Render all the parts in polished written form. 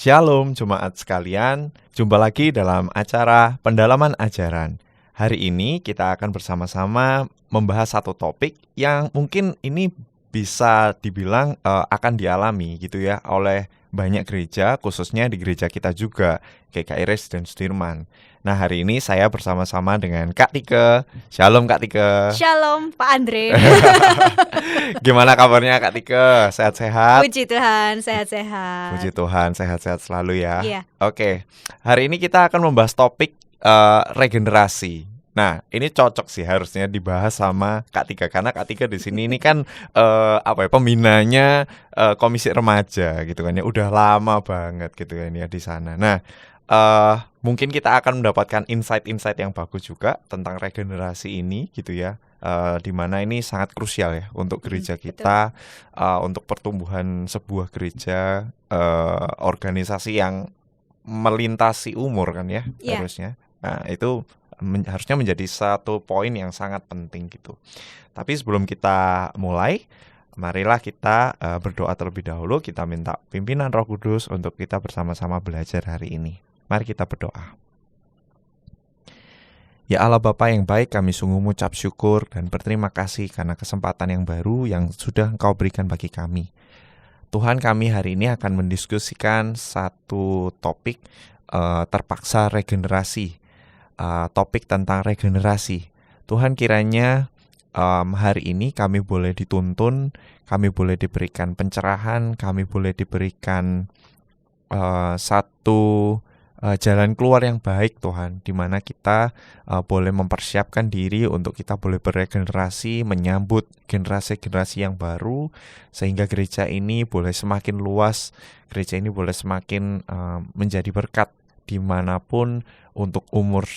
Shalom jemaat sekalian, jumpa lagi dalam acara pendalaman ajaran. Hari ini kita akan bersama-sama membahas satu topik yang mungkin ini bisa dibilang akan dialami gitu ya oleh banyak gereja, khususnya di gereja kita juga, GKI Residen Sudirman. Nah, hari ini saya bersama-sama dengan Kak Tike. Shalom Kak Tike. Shalom Pak Andre. Gimana kabarnya Kak Tike? Sehat-sehat? Puji Tuhan, sehat-sehat. Puji Tuhan, sehat-sehat selalu ya. Iya. Oke, hari ini kita akan membahas topik regenerasi. Nah, ini cocok sih harusnya dibahas sama Kak Tika, karena Kak Tika di sini ini kan pembinanya komisi remaja gitu kan ya, udah lama banget gitu kan ya di sana. Nah, mungkin kita akan mendapatkan insight-insight yang bagus juga tentang regenerasi ini gitu ya. Di mana ini sangat krusial ya untuk gereja kita, untuk pertumbuhan sebuah gereja, organisasi yang melintasi umur kan ya, harusnya. Nah, itu harusnya menjadi satu poin yang sangat penting gitu. Tapi sebelum kita mulai, marilah kita berdoa terlebih dahulu. Kita minta pimpinan Roh Kudus untuk kita bersama-sama belajar hari ini. Mari kita berdoa. Ya Allah Bapa yang baik, kami sungguh mengucap syukur dan berterima kasih karena kesempatan yang baru yang sudah Engkau berikan bagi kami. Tuhan, kami hari ini akan mendiskusikan satu topik terpaksa regenerasi. Topik tentang regenerasi. Tuhan, kiranya hari ini kami boleh dituntun, kami boleh diberikan pencerahan, kami boleh diberikan satu jalan keluar yang baik Tuhan, di mana kita boleh mempersiapkan diri untuk kita boleh beregenerasi, menyambut generasi-generasi yang baru, sehingga gereja ini boleh semakin luas, gereja ini boleh semakin menjadi berkat dimanapun, untuk umur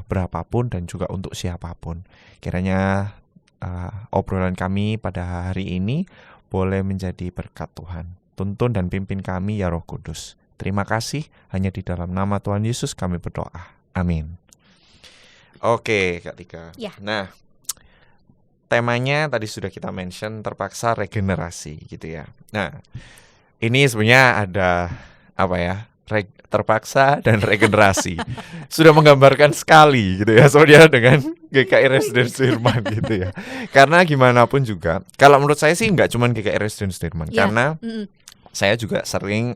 berapapun dan juga untuk siapapun. Kiranya obrolan kami pada hari ini boleh menjadi berkat Tuhan. Tuntun dan pimpin kami ya Roh Kudus. Terima kasih, hanya di dalam nama Tuhan Yesus kami berdoa. Amin. Oke Kak Tika. Ya. Nah, temanya tadi sudah kita mention, terpaksa regenerasi gitu ya. Nah, ini sebenarnya ada terpaksa dan regenerasi. Sudah menggambarkan sekali gitu ya, soalnya dengan GKI Residen Sudirman gitu ya. Karena gimana pun juga, kalau menurut saya sih nggak cuma GKI Residen Sudirman, karena saya juga sering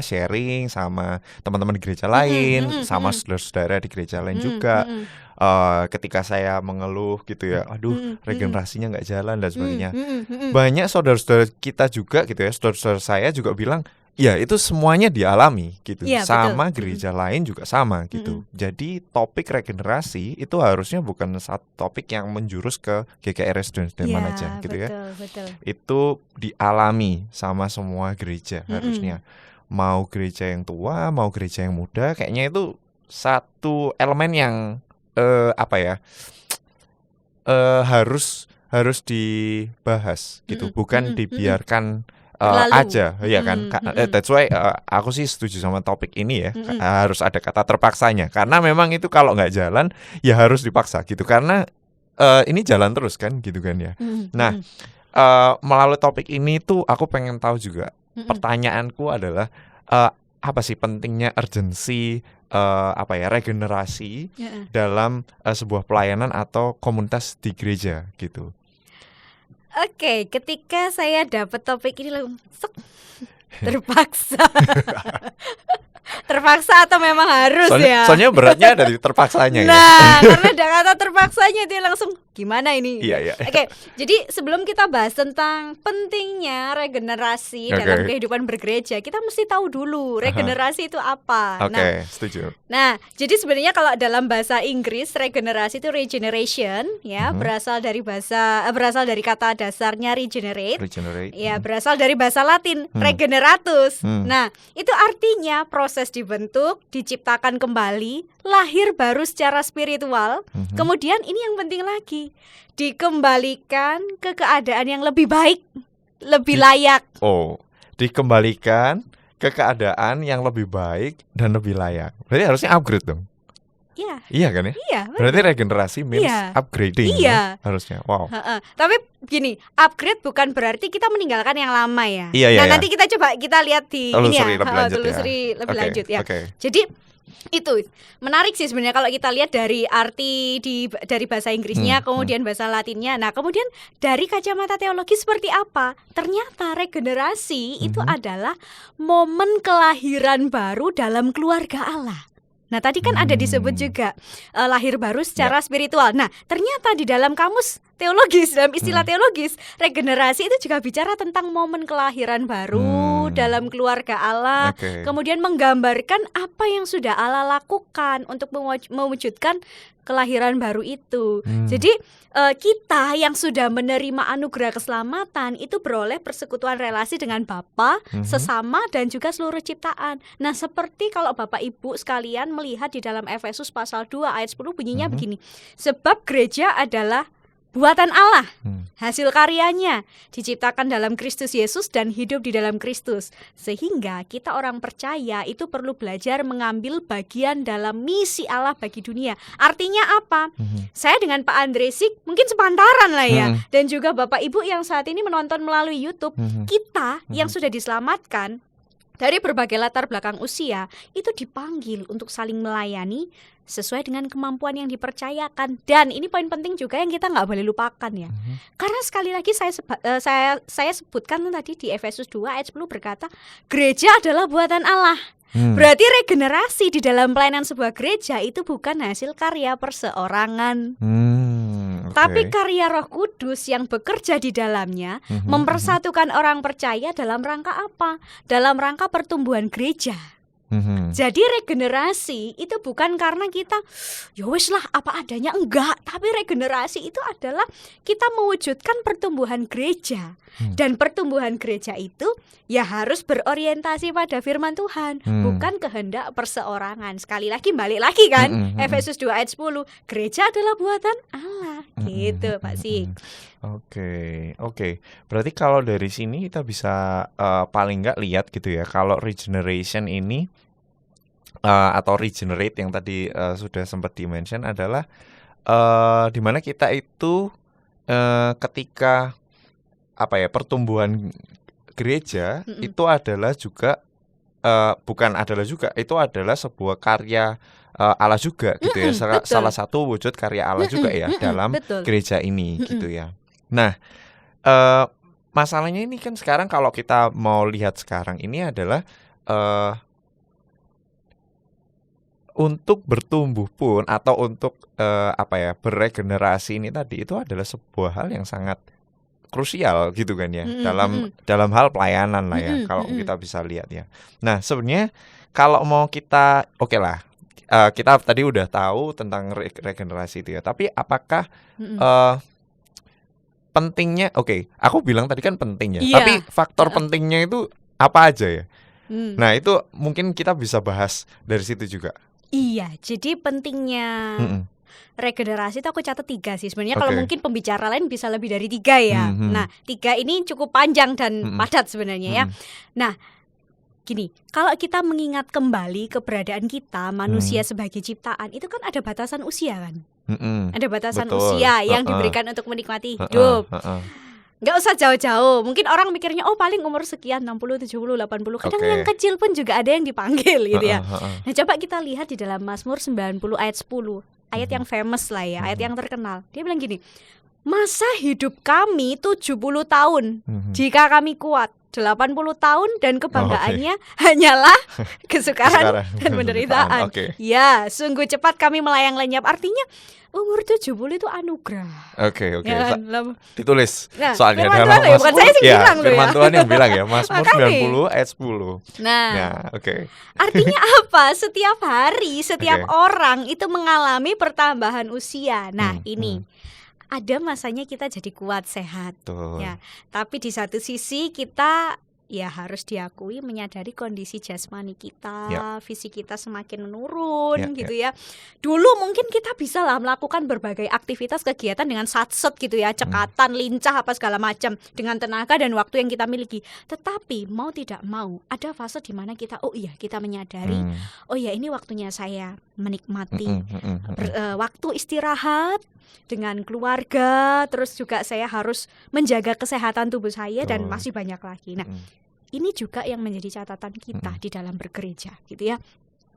sharing sama teman-teman di gereja lain, sama saudara-saudara di gereja lain juga. Ketika saya mengeluh gitu ya, aduh regenerasinya nggak jalan dan sebagainya. Banyak saudara-saudara kita juga gitu ya, saudara-saudara saya juga bilang, ya itu semuanya dialami gitu, sama betul. Gereja lain juga sama gitu. Jadi topik regenerasi itu harusnya bukan satu topik yang menjurus ke GKI Residen Sudirman aja gitu ya. Betul. Itu dialami sama semua gereja harusnya. Mau gereja yang tua, mau gereja yang muda, kayaknya itu satu elemen yang harus dibahas gitu, bukan dibiarkan aja ya kan. That's why aku sih setuju sama topik ini ya. Harus ada kata terpaksanya, karena memang itu kalau nggak jalan ya harus dipaksa gitu, karena ini jalan terus kan gitu kan ya. Nah, melalui topik ini tuh aku pengen tahu juga, pertanyaanku adalah apa sih pentingnya urgensi regenerasi dalam sebuah pelayanan atau komunitas di gereja gitu. Oke, ketika saya dapat topik ini langsung terpaksa. Terpaksa atau memang harus soalnya beratnya dari terpaksanya. Nah, karena ada kata terpaksanya dia langsung gimana ini? Iya. Oke, jadi sebelum kita bahas tentang pentingnya regenerasi dalam kehidupan bergereja, kita mesti tahu dulu regenerasi itu apa. Oke, setuju. Nah, jadi sebenarnya kalau dalam bahasa Inggris regenerasi itu regeneration ya, berasal dari kata dasarnya regenerate. Ya, berasal dari bahasa Latin regeneratus. Nah, itu artinya proses dibentuk, diciptakan kembali, lahir baru secara spiritual. Kemudian ini yang penting lagi, dikembalikan ke keadaan yang lebih baik, lebih layak. Dikembalikan ke keadaan yang lebih baik dan lebih layak. Berarti harusnya upgrade dong. Iya. Iya kan ya? Iya. Berarti regenerasi means upgrading. Iya. Harusnya. Wow. Tapi gini, upgrade bukan berarti kita meninggalkan yang lama ya. Iya. Nanti kita lihat di telusuri lebih lanjut ya. Okay. Jadi itu menarik sih sebenarnya kalau kita lihat dari arti dari bahasa Inggrisnya, kemudian bahasa Latinnya. Nah, kemudian dari kacamata teologi seperti apa? Ternyata regenerasi itu adalah momen kelahiran baru dalam keluarga Allah. Nah, tadi kan ada disebut juga lahir baru secara spiritual. Nah, ternyata di dalam kamus teologis, dalam istilah teologis, regenerasi itu juga bicara tentang momen kelahiran baru dalam keluarga Allah. Kemudian menggambarkan apa yang sudah Allah lakukan untuk mewujudkan kelahiran baru itu. Jadi kita yang sudah menerima anugerah keselamatan itu beroleh persekutuan relasi dengan Bapa, sesama dan juga seluruh ciptaan. Nah, seperti kalau Bapak Ibu sekalian melihat di dalam Efesus pasal 2 ayat 10 bunyinya begini. Sebab gereja adalah buatan Allah, hasil karyanya, diciptakan dalam Kristus Yesus dan hidup di dalam Kristus. Sehingga kita orang percaya itu perlu belajar mengambil bagian dalam misi Allah bagi dunia. Artinya apa? Saya dengan Pak Andresik mungkin sepantaran lah ya. Dan juga Bapak Ibu yang saat ini menonton melalui YouTube. Kita yang sudah diselamatkan dari berbagai latar belakang usia itu dipanggil untuk saling melayani sesuai dengan kemampuan yang dipercayakan. Dan ini poin penting juga yang kita nggak boleh lupakan ya. Karena sekali lagi saya sebutkan tadi di Efesus 2 ayat 10 berkata, gereja adalah buatan Allah. Berarti regenerasi di dalam pelayanan sebuah gereja itu bukan hasil karya perseorangan. Tapi karya Roh Kudus yang bekerja di dalamnya mempersatukan orang percaya dalam rangka apa? Dalam rangka pertumbuhan gereja. Jadi regenerasi itu bukan karena kita ya wis lah apa adanya, enggak. Tapi regenerasi itu adalah kita mewujudkan pertumbuhan gereja. Dan pertumbuhan gereja itu ya harus berorientasi pada firman Tuhan, bukan kehendak perseorangan. Sekali lagi balik lagi kan Efesus 2 ayat 10, gereja adalah buatan Allah. Gitu Pak Sik. Oke. Berarti kalau dari sini kita bisa paling nggak lihat gitu ya, kalau regeneration ini atau regenerate yang tadi sudah sempat di-mention adalah dimana kita itu ketika pertumbuhan gereja itu adalah juga itu adalah sebuah karya Allah juga gitu ya. Salah satu wujud karya Allah juga ya dalam gereja ini gitu ya. Nah, masalahnya ini kan sekarang kalau kita mau lihat sekarang ini adalah untuk bertumbuh pun atau untuk beregenerasi ini tadi itu adalah sebuah hal yang sangat krusial gitu kan ya, dalam hal pelayanan lah ya, kalau kita bisa lihat ya. Nah, sebenarnya kalau mau kita kita tadi udah tahu tentang regenerasi itu ya, tapi apakah pentingnya, aku bilang tadi kan penting ya, tapi faktor pentingnya itu apa aja ya? Nah, itu mungkin kita bisa bahas dari situ juga. Iya, jadi pentingnya regenerasi itu aku catat 3 sih. Sebenarnya kalau mungkin pembicara lain bisa lebih dari 3 ya. Nah, 3 ini cukup panjang dan padat sebenarnya ya. Nah, gini, kalau kita mengingat kembali keberadaan kita manusia sebagai ciptaan, itu kan ada batasan usia kan. Ada batasan usia yang diberikan untuk menikmati hidup. Nggak usah jauh-jauh. Mungkin orang mikirnya paling umur sekian, 60, 70, 80. Kadang yang kecil pun juga ada yang dipanggil gitu ya. Nah, coba kita lihat di dalam Mazmur 90 ayat 10. Ayat yang famous lah ya, ayat yang terkenal. Dia bilang gini, masa hidup kami 70 tahun jika kami kuat. 80 tahun dan kebanggaannya hanyalah kesukaran dan penderitaan. Ya, sungguh cepat kami melayang lenyap. Artinya umur 70 itu anugerah. Ya, ditulis. Nah, soalnya dalam Mazmur, bukan saya sih bilang loh ya. Firman Tuhan yang bilang ya, Mazmur 90 ayat 10. Nah, artinya apa? Setiap hari, setiap orang itu mengalami pertambahan usia. Nah, ini ada masanya kita jadi kuat, sehat. Ya. Tapi di satu sisi kita ya harus diakui menyadari kondisi jasmani kita, fisik kita semakin menurun gitu ya. Dulu mungkin kita bisa lah melakukan berbagai aktivitas kegiatan dengan satset gitu ya, cekatan, lincah apa segala macam dengan tenaga dan waktu yang kita miliki. Tetapi mau tidak mau ada fase di mana kita kita menyadari ini waktunya saya menikmati waktu istirahat dengan keluarga, terus juga saya harus menjaga kesehatan tubuh saya dan masih banyak lagi. Nah, ini juga yang menjadi catatan kita di dalam bergereja gitu ya.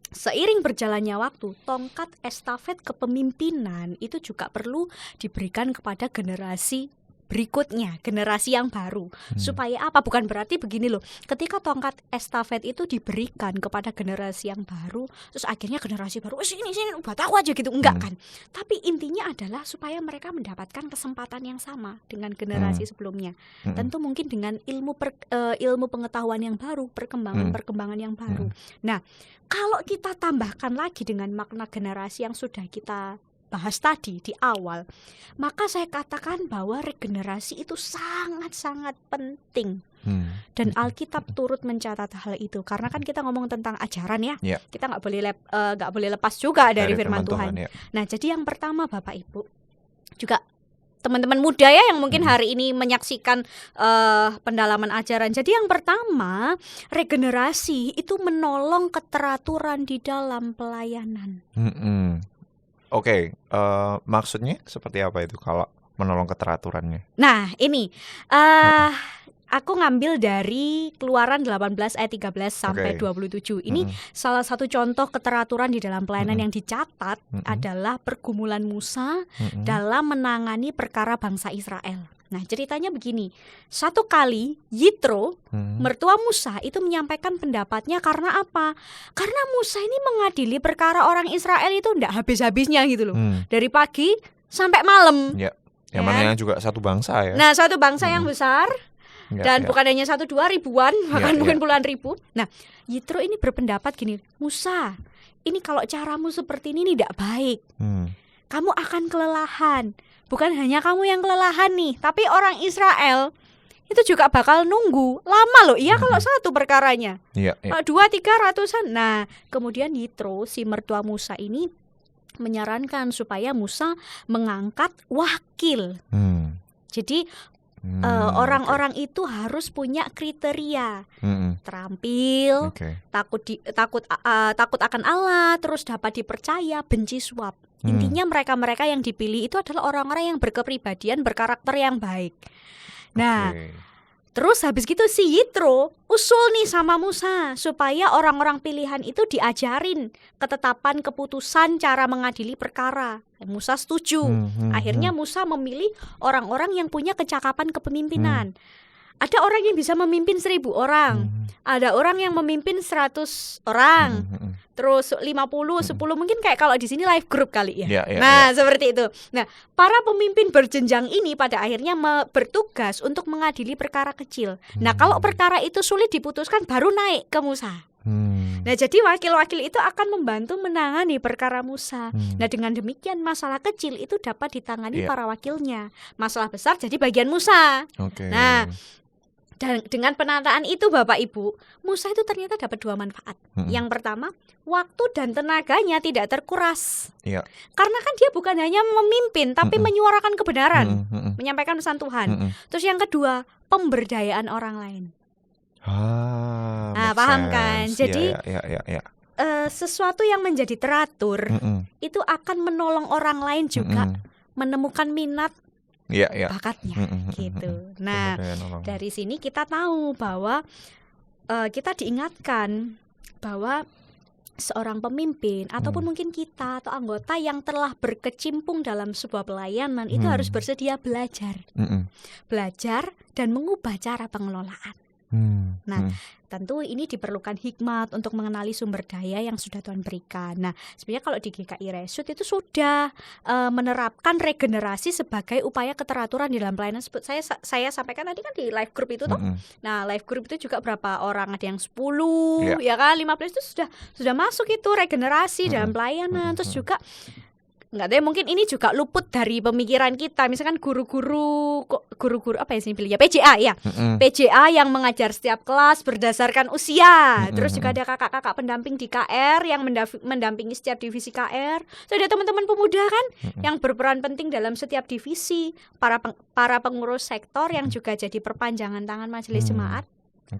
Seiring berjalannya waktu, tongkat estafet kepemimpinan itu juga perlu diberikan kepada generasi berikutnya, generasi yang baru. Supaya apa? Bukan berarti begini loh, ketika tongkat estafet itu diberikan kepada generasi yang baru, terus akhirnya generasi baru sini buat aku aja gitu, enggak kan. Tapi intinya adalah supaya mereka mendapatkan kesempatan yang sama dengan generasi sebelumnya. Tentu mungkin dengan ilmu pengetahuan yang baru, perkembangan yang baru. Nah, kalau kita tambahkan lagi dengan makna generasi yang sudah kita bahas tadi di awal, maka saya katakan bahwa regenerasi itu sangat-sangat penting. Dan Alkitab turut mencatat hal itu, karena kan kita ngomong tentang ajaran ya. Kita nggak boleh lepas juga dari firman Tuhan. Nah, jadi yang pertama Bapak Ibu, juga teman-teman muda ya yang mungkin hari ini menyaksikan pendalaman ajaran. Jadi yang pertama, regenerasi itu menolong keteraturan di dalam pelayanan. Oke, maksudnya seperti apa itu kalau menolong keteraturannya? Nah, ini aku ngambil dari Keluaran 18 ayat 13 sampai 27. Ini salah satu contoh keteraturan di dalam pelayanan yang dicatat adalah pergumulan Musa dalam menangani perkara bangsa Israel. Nah, ceritanya begini. Satu kali Yitro, mertua Musa itu menyampaikan pendapatnya karena apa? Karena Musa ini mengadili perkara orang Israel itu enggak habis-habisnya gitu loh. Dari pagi sampai malam. Yang mana juga satu bangsa ya. Nah, satu bangsa yang besar. Dan bukan hanya 1-2 ribuan, bahkan mungkin puluhan ribu. Nah, Yitro ini berpendapat gini, Musa, ini kalau caramu seperti ini tidak baik. Kamu akan kelelahan. Bukan hanya kamu yang kelelahan nih, tapi orang Israel itu juga bakal nunggu lama loh. Iya kalau satu perkaranya 200-300an. Nah, kemudian Yitro, si mertua Musa ini menyarankan supaya Musa mengangkat wakil. Jadi orang-orang itu harus punya kriteria, terampil, takut akan Allah, terus dapat dipercaya, benci suap. Intinya mereka-mereka yang dipilih itu adalah orang-orang yang berkepribadian, berkarakter yang baik. Nah, terus habis gitu si Yitro usul nih sama Musa supaya orang-orang pilihan itu diajarin ketetapan, keputusan, cara mengadili perkara. Musa setuju. Akhirnya Musa memilih orang-orang yang punya kecakapan kepemimpinan. Ada orang yang bisa memimpin 1000 orang. Ada orang yang memimpin 100 orang. Terus 50, 10 mungkin kayak kalau di sini live group kali ya. Seperti itu. Nah, para pemimpin berjenjang ini pada akhirnya bertugas untuk mengadili perkara kecil. Nah, kalau perkara itu sulit diputuskan baru naik ke Musa. Nah, jadi wakil-wakil itu akan membantu menangani perkara Musa. Nah, dengan demikian masalah kecil itu dapat ditangani para wakilnya. Masalah besar jadi bagian Musa. Nah, dan dengan penataan itu Bapak Ibu, Musa itu ternyata dapat 2 manfaat. Yang pertama, waktu dan tenaganya tidak terkuras. Karena kan dia bukan hanya memimpin, tapi menyuarakan kebenaran, menyampaikan pesan Tuhan. Terus yang kedua, pemberdayaan orang lain. Paham kan? Jadi sesuatu yang menjadi teratur itu akan menolong orang lain juga menemukan minat bakatnya gitu. Nah, dari sini kita tahu bahwa kita diingatkan bahwa seorang pemimpin ataupun mungkin kita atau anggota yang telah berkecimpung dalam sebuah pelayanan itu harus bersedia belajar. Belajar dan mengubah cara pengelolaan. Nah, tentu ini diperlukan hikmat untuk mengenali sumber daya yang sudah Tuhan berikan. Nah, sebenarnya kalau di GKI Resut itu sudah menerapkan regenerasi sebagai upaya keteraturan di dalam pelayanan. Saya sampaikan tadi kan di live group itu toh. Nah, live group itu juga berapa orang, ada yang 10, ya kan, 15 itu sudah masuk itu regenerasi dalam pelayanan. Terus juga nggak tahu, mungkin ini juga luput dari pemikiran kita. Misalkan guru-guru apa ya sih pilih ya, PJA ya. PJA yang mengajar setiap kelas berdasarkan usia. Terus juga ada kakak-kakak pendamping di KR yang mendampingi setiap divisi KR. So, ada teman-teman pemuda kan yang berperan penting dalam setiap divisi, para pengurus sektor yang juga jadi perpanjangan tangan majelis jemaat.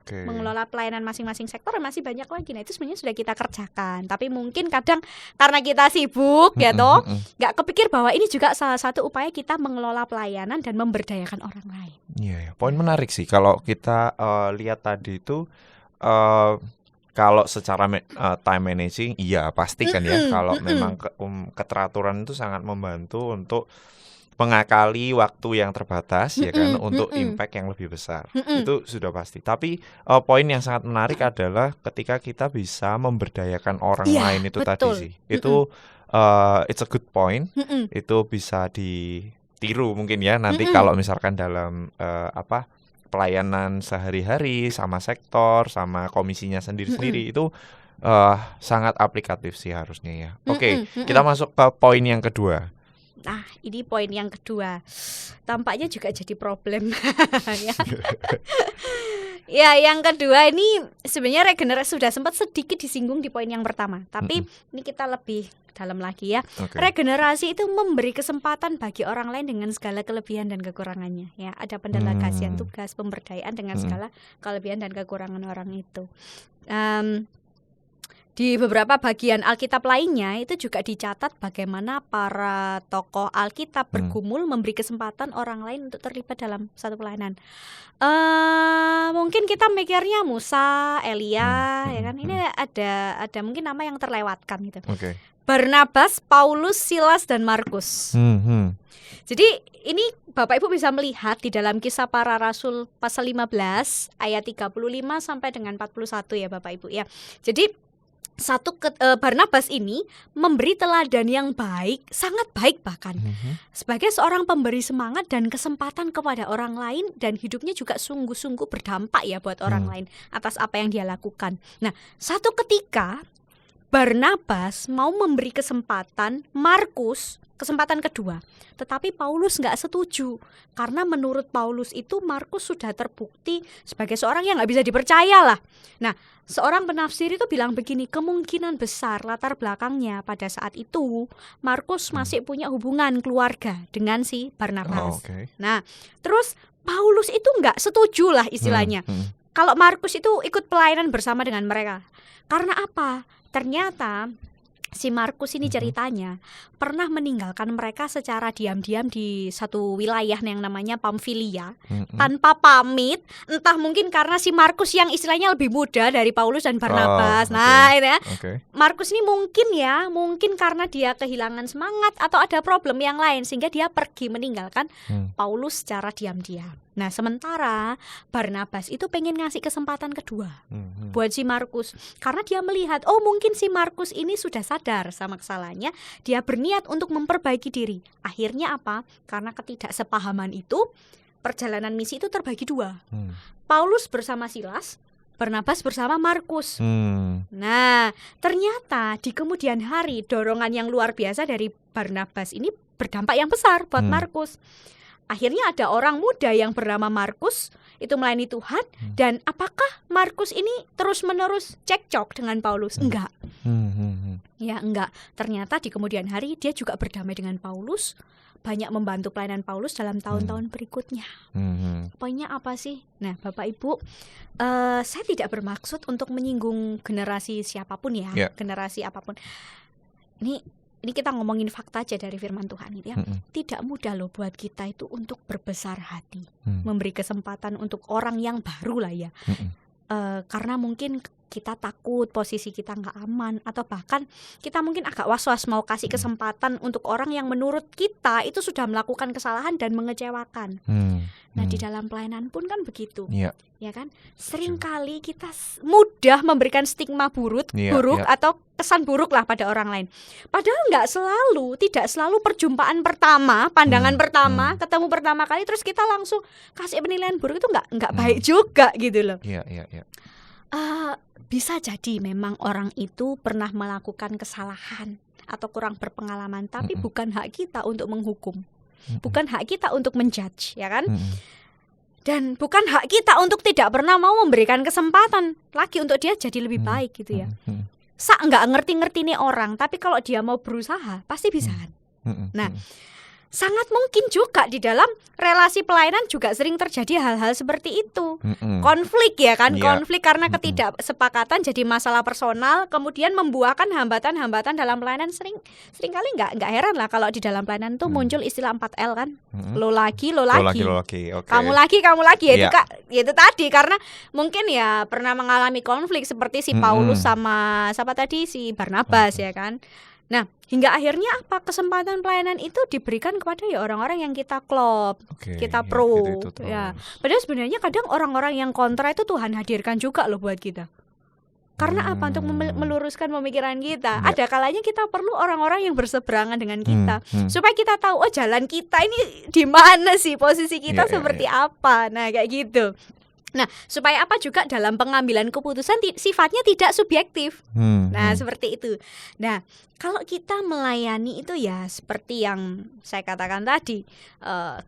Mengelola pelayanan masing-masing sektor masih banyak lagi. Nah, itu sebenarnya sudah kita kerjakan. Tapi mungkin kadang karena kita sibuk ya toh, nggak kepikir bahwa ini juga salah satu upaya kita mengelola pelayanan dan memberdayakan orang lain. Iya, poin menarik sih kalau kita lihat tadi itu kalau secara time managing, iya pasti kan ya. Kalau memang keteraturan itu sangat membantu untuk mengakali waktu yang terbatas ya kan untuk impact yang lebih besar. Itu sudah pasti. Tapi poin yang sangat menarik adalah ketika kita bisa memberdayakan orang lain itu betul. Tadi sih. Itu it's a good point. Itu bisa ditiru mungkin ya nanti kalau misalkan dalam pelayanan sehari-hari sama sektor, sama komisinya sendiri-sendiri itu sangat aplikatif sih harusnya ya. Oke, kita masuk ke poin yang kedua. Nah, ini poin yang kedua. Tampaknya juga jadi problem. Ya. Ya, yang kedua ini sebenarnya regenerasi sudah sempat sedikit disinggung di poin yang pertama. Tapi ini kita lebih dalam lagi ya. Regenerasi itu memberi kesempatan bagi orang lain dengan segala kelebihan dan kekurangannya. Ya, ada pendelegasian tugas, pemberdayaan dengan segala kelebihan dan kekurangan orang itu. Di beberapa bagian Alkitab lainnya itu juga dicatat bagaimana para tokoh Alkitab bergumul memberi kesempatan orang lain untuk terlibat dalam satu pelayanan. Mungkin kita mikirnya Musa, Elia, ya kan? Ini ada mungkin nama yang terlewatkan gitu. Barnabas, Paulus, Silas dan Markus. Jadi ini Bapak Ibu bisa melihat di dalam Kisah Para Rasul pasal 15 ayat 35 sampai dengan 41 ya Bapak Ibu ya. Jadi Barnabas ini memberi teladan yang baik, sangat baik bahkan, sebagai seorang pemberi semangat dan kesempatan kepada orang lain, dan hidupnya juga sungguh-sungguh berdampak ya buat orang lain atas apa yang dia lakukan. Nah, satu ketika Barnabas mau memberi kesempatan Markus, kesempatan kedua, tetapi Paulus nggak setuju karena menurut Paulus itu Markus sudah terbukti sebagai seorang yang nggak bisa dipercaya lah. Nah, seorang penafsir itu bilang begini, kemungkinan besar latar belakangnya pada saat itu Markus masih punya hubungan keluarga dengan si Barnabas. Nah, terus Paulus itu nggak setuju lah istilahnya. Kalau Markus itu ikut pelayanan bersama dengan mereka. Karena apa? Ternyata si Markus ini ceritanya pernah meninggalkan mereka secara diam-diam di satu wilayah yang namanya Pamfilia tanpa pamit, entah mungkin karena si Markus yang istilahnya lebih muda dari Paulus dan Barnabas. Nah, ini ya. Markus ini mungkin karena dia kehilangan semangat atau ada problem yang lain sehingga dia pergi meninggalkan Paulus secara diam-diam. Nah, sementara Barnabas itu pengen ngasih kesempatan kedua buat si Markus karena dia melihat, oh mungkin si Markus ini sudah sadar sama kesalahannya, dia berniat untuk memperbaiki diri. Akhirnya apa? Karena ketidaksepahaman itu, perjalanan misi itu terbagi dua. Paulus bersama Silas, Barnabas bersama Markus. Nah, ternyata di kemudian hari dorongan yang luar biasa dari Barnabas ini berdampak yang besar buat Markus. Akhirnya ada orang muda yang bernama Markus itu melayani Tuhan. Dan apakah Markus ini terus-menerus cekcok dengan Paulus? Enggak. Ya enggak. Ternyata di kemudian hari dia juga berdamai dengan Paulus, banyak membantu pelayanan Paulus dalam tahun-tahun berikutnya. Poinnya apa sih? Nah, Bapak Ibu, saya tidak bermaksud untuk menyinggung generasi siapapun ya, generasi apapun. Ini kita ngomongin fakta aja dari firman Tuhan itu ya. Tidak mudah loh buat kita itu untuk berbesar hati, memberi kesempatan untuk orang yang baru lah ya. Karena mungkin kita takut posisi kita nggak aman, atau bahkan kita mungkin agak was-was mau kasih kesempatan untuk orang yang menurut kita itu sudah melakukan kesalahan dan mengecewakan. Nah, di dalam pelayanan pun kan begitu. Ya kan? Seringkali kita mudah memberikan stigma buruk atau kesan buruk lah pada orang lain. Padahal tidak selalu perjumpaan pertama, pandangan pertama, ketemu pertama kali terus kita langsung kasih penilaian buruk, itu nggak baik juga gitu loh. Bisa jadi memang orang itu pernah melakukan kesalahan atau kurang berpengalaman, tapi bukan hak kita untuk menghukum. Bukan hak kita untuk menjudge, ya kan? Dan bukan hak kita untuk tidak pernah mau memberikan kesempatan lagi untuk dia jadi lebih baik gitu ya. Nggak ngerti-ngerti nih orang, tapi kalau dia mau berusaha pasti bisa. Nah, sangat mungkin juga di dalam relasi pelayanan juga sering terjadi hal-hal seperti itu. Konflik ya kan, konflik karena ketidaksepakatan jadi masalah personal, kemudian membuahkan hambatan-hambatan dalam pelayanan. Seringkali nggak heran lah kalau di dalam pelayanan tuh muncul istilah 4L kan. Lo lagi. Okay. Kamu lagi ya itu Kak, itu tadi karena mungkin ya pernah mengalami konflik seperti si Paulus sama siapa tadi si Barnabas ya kan. Nah, hingga akhirnya apa? Kesempatan pelayanan itu diberikan kepada ya orang-orang yang kita klop, kita pro. Ya, padahal sebenarnya kadang orang-orang yang kontra itu Tuhan hadirkan juga loh buat kita. Karena apa? Untuk meluruskan pemikiran kita. Ada kalanya kita perlu orang-orang yang berseberangan dengan kita, supaya kita tahu jalan kita ini di mana sih, posisi kita seperti apa. Nah, kayak gitu. Nah, supaya apa juga dalam pengambilan keputusan sifatnya tidak subjektif. Nah, seperti itu. Nah, kalau kita melayani itu ya seperti yang saya katakan tadi,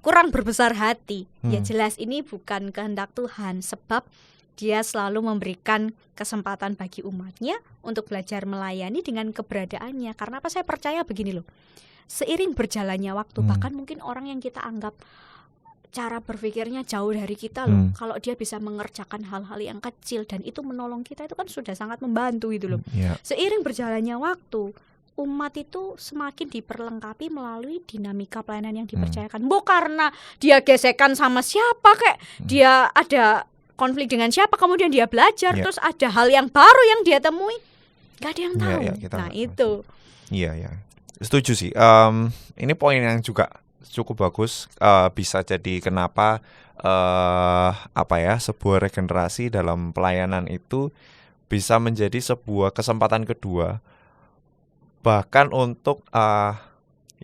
kurang berbesar hati. Ya jelas ini bukan kehendak Tuhan, sebab Dia selalu memberikan kesempatan bagi umatnya untuk belajar melayani dengan keberadaannya. Karena apa? Saya percaya begini loh. Seiring berjalannya waktu, bahkan mungkin orang yang kita anggap cara berpikirnya jauh dari kita loh. Kalau dia bisa mengerjakan hal-hal yang kecil dan itu menolong kita, itu kan sudah sangat membantu gitu loh. Seiring berjalannya waktu, umat itu semakin diperlengkapi melalui dinamika pelayanan yang dipercayakan. Bukan karena dia gesekan sama siapa, kayak dia ada konflik dengan siapa, kemudian dia belajar, terus ada hal yang baru yang dia temui, gak ada yang tahu. Nah itu. Iya. Setuju sih. Ini poin yang juga cukup bagus, bisa jadi kenapa sebuah regenerasi dalam pelayanan itu bisa menjadi sebuah kesempatan kedua, bahkan untuk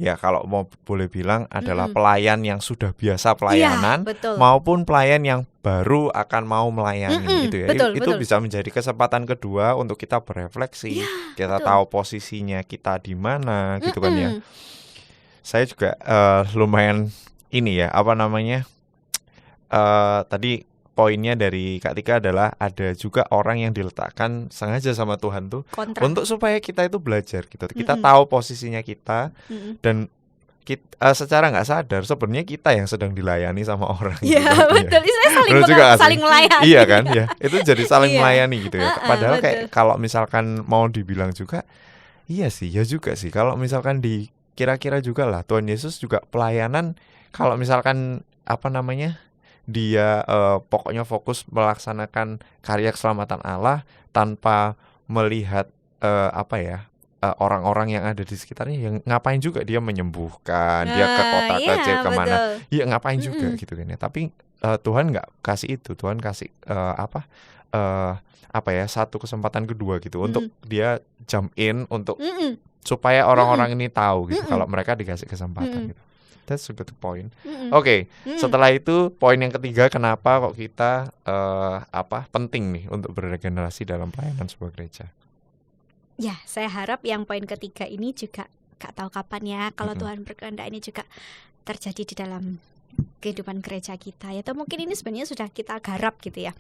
ya kalau mau boleh bilang adalah pelayan yang sudah biasa pelayanan, maupun pelayan yang baru akan mau melayani gitu ya. Itu bisa menjadi kesempatan kedua untuk kita berefleksi, kita tahu posisinya kita di mana gitu kan ya. Saya juga lumayan ini ya, tadi poinnya dari Kak Tika adalah ada juga orang yang diletakkan sengaja sama Tuhan tuh untuk supaya kita itu belajar gitu. Kita tahu posisinya kita dan kita, secara nggak sadar sebenarnya kita yang sedang dilayani sama orang. Iya gitu. Betul, saya saling melayani. Iya kan ya, itu jadi saling melayani gitu ya. Padahal kayak kalau misalkan mau dibilang juga, iya sih, ya juga sih. Kalau misalkan kira-kira juga lah Tuhan Yesus juga pelayanan, kalau misalkan dia pokoknya fokus melaksanakan karya keselamatan Allah tanpa melihat orang-orang yang ada di sekitarnya, yang ngapain juga dia menyembuhkan, dia ke kota kecil kemana, ya ngapain juga gitu kan ya. Tapi Tuhan nggak kasih itu, Tuhan kasih satu kesempatan kedua gitu untuk dia jump in untuk supaya orang-orang ini tahu gitu kalau mereka dikasih kesempatan gitu. That's a good point. Oke, setelah itu poin yang ketiga, kenapa kok kita penting nih untuk beregenerasi dalam pelayanan sebuah gereja? Ya, saya harap yang poin ketiga ini juga gak tahu kapan ya, kalau Tuhan berkehendak ini juga terjadi di dalam kehidupan gereja kita ya, atau mungkin ini sebenarnya sudah kita garap gitu ya.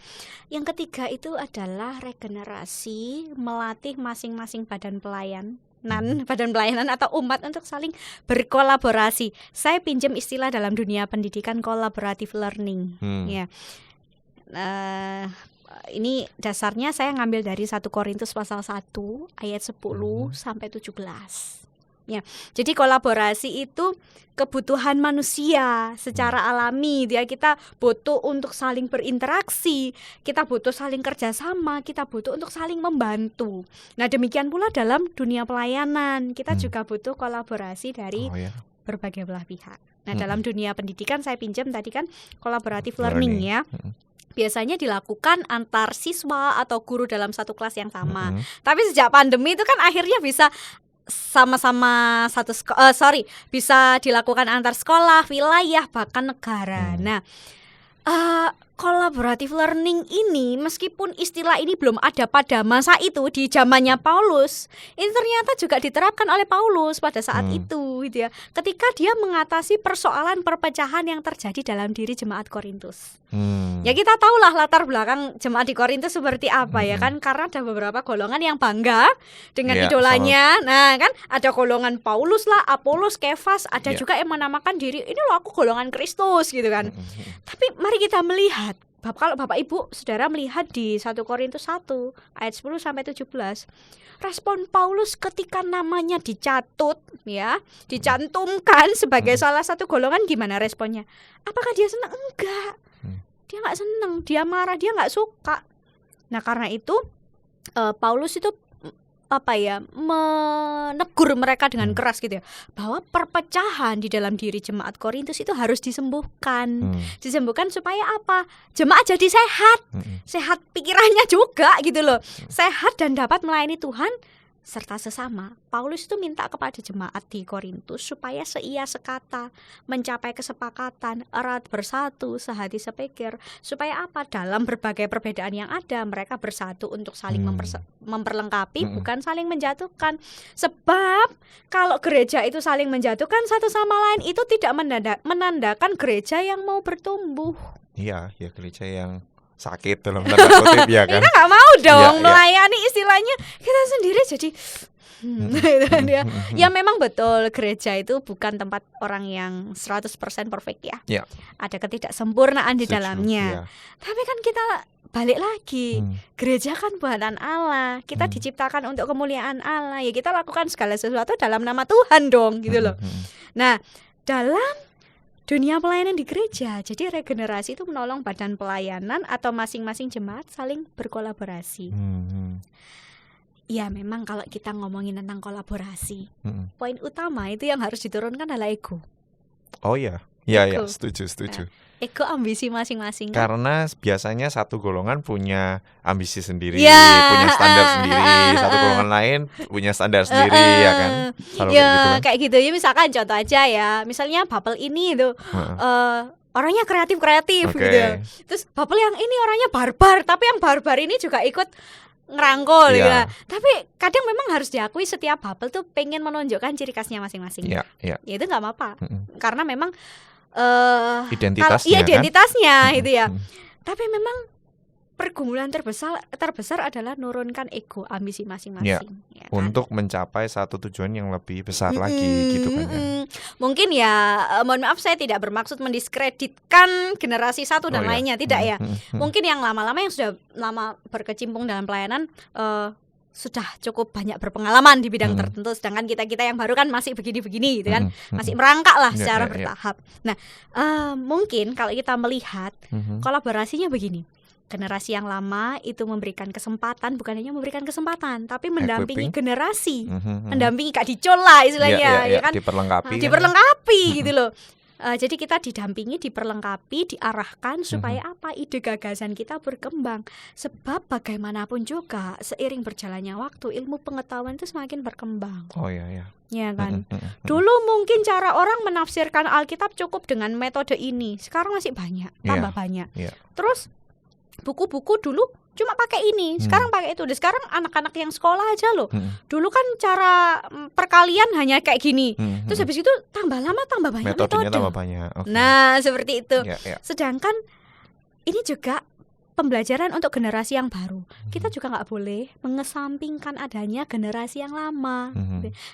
Yang ketiga itu adalah regenerasi melatih masing-masing badan pelayanan atau umat untuk saling berkolaborasi. Saya pinjam istilah dalam dunia pendidikan, collaborative learning. Ya. Ini dasarnya saya ngambil dari 1 Korintus pasal 1 ayat 10 sampai 17. Ya. Jadi kolaborasi itu kebutuhan manusia secara alami. Kita butuh untuk saling berinteraksi, kita butuh saling kerjasama, kita butuh untuk saling membantu. Nah, demikian pula dalam dunia pelayanan, kita juga butuh kolaborasi dari berbagai belah pihak. Nah, dalam dunia pendidikan saya pinjam tadi kan collaborative learning ya. Biasanya dilakukan antar siswa atau guru dalam satu kelas yang sama. Tapi sejak pandemi itu kan akhirnya bisa sama-sama bisa dilakukan antar sekolah, wilayah, bahkan negara. Nah, collaborative learning ini, meskipun istilah ini belum ada pada masa itu di zamannya Paulus, ini ternyata juga diterapkan oleh Paulus pada saat itu gitu ya. Ketika dia mengatasi persoalan perpecahan yang terjadi dalam diri jemaat Korintus. Ya kita tahulah latar belakang jemaat di Korintus seperti apa ya kan, karena ada beberapa golongan yang bangga dengan idolanya. Nah kan ada golongan Paulus lah, Apolos, Kefas, ada juga yang menamakan diri ini loh aku golongan Kristus gitu kan. Tapi mari kita melihat, kalau Bapak Ibu Saudara melihat di 1 Korintus 1 ayat 10 sampai 17, respon Paulus ketika namanya dicatut ya, dicantumkan sebagai salah satu golongan, gimana responnya? Apakah dia senang? Enggak. Dia enggak senang, dia marah, dia enggak suka. Nah, karena itu Paulus itu menegur mereka dengan keras gitu ya, bahwa perpecahan di dalam diri jemaat Korintus itu harus disembuhkan. Disembuhkan supaya apa? Jemaat jadi sehat. Sehat pikirannya juga gitu loh. Sehat dan dapat melayani Tuhan serta sesama. Paulus itu minta kepada jemaat di Korintus supaya seia sekata, mencapai kesepakatan, erat bersatu, sehati sepikir. Supaya apa? Dalam berbagai perbedaan yang ada, mereka bersatu untuk saling memperlengkapi, bukan saling menjatuhkan. Sebab kalau gereja itu saling menjatuhkan satu sama lain, itu tidak menandakan gereja yang mau bertumbuh. Iya, ya gereja yang sakit dalam tanda kutip ya kan. Kita nggak mau dong melayani istilahnya kita sendiri jadi ya memang betul gereja itu bukan tempat orang yang 100% perfect ya. Ada ketidaksempurnaan di dalamnya. Tapi kan kita balik lagi, gereja kan buatan Allah. Kita diciptakan untuk kemuliaan Allah. Ya kita lakukan segala sesuatu dalam nama Tuhan dong gitu loh. Nah, dalam dunia pelayanan di gereja, jadi regenerasi itu menolong badan pelayanan atau masing-masing jemaat saling berkolaborasi. Ya memang kalau kita ngomongin tentang kolaborasi, poin utama itu yang harus diturunkan adalah ego. Oh iya, ya setuju. Ego, ambisi masing-masing. Karena biasanya satu golongan punya ambisi sendiri, punya standar sendiri, satu golongan lain punya standar sendiri ya kan. Kalau kayak gitu ya, misalkan contoh aja ya, misalnya Babel ini itu orangnya kreatif gitu. Terus Babel yang ini orangnya barbar, tapi yang barbar ini juga ikut ngerangkul gitu. Tapi kadang memang harus diakui setiap Babel tuh pengen menunjukkan ciri khasnya masing-masing. Ya itu nggak apa-apa, karena memang identitasnya itu ya. Tapi memang pergumulan terbesar adalah nurunkan ego, ambisi masing-masing ya kan? Untuk mencapai satu tujuan yang lebih besar lagi gitu kan ya. Mungkin ya mohon maaf saya tidak bermaksud mendiskreditkan generasi satu dan lainnya, tidak ya. Mungkin yang lama-lama yang sudah lama berkecimpung dalam pelayanan sudah cukup banyak berpengalaman di bidang tertentu, sedangkan kita yang baru kan masih begini-begini gitu kan, masih merangkak lah secara bertahap. Nah, mungkin kalau kita melihat kolaborasinya begini, generasi yang lama itu memberikan kesempatan, bukan hanya memberikan kesempatan, tapi mendampingi generasi, mendampingi Kak Dicol lah istilahnya, ya kan, diperlengkapi gitu loh. Jadi kita didampingi, diperlengkapi, diarahkan supaya apa? Ide gagasan kita berkembang. Sebab bagaimanapun juga seiring berjalannya waktu, ilmu pengetahuan itu semakin berkembang. Oh iya. Ya kan. Dulu mungkin cara orang menafsirkan Alkitab cukup dengan metode ini. Sekarang masih banyak, tambah banyak. Terus buku-buku dulu cuma pakai ini, sekarang pakai itu. Dan sekarang anak-anak yang sekolah aja loh. Dulu kan cara perkalian hanya kayak gini. Terus habis itu tambah lama tambah banyak metode. Tambah banyak. Okay. Nah, seperti itu. Sedangkan ini juga pembelajaran untuk generasi yang baru. Kita juga nggak boleh mengesampingkan adanya generasi yang lama.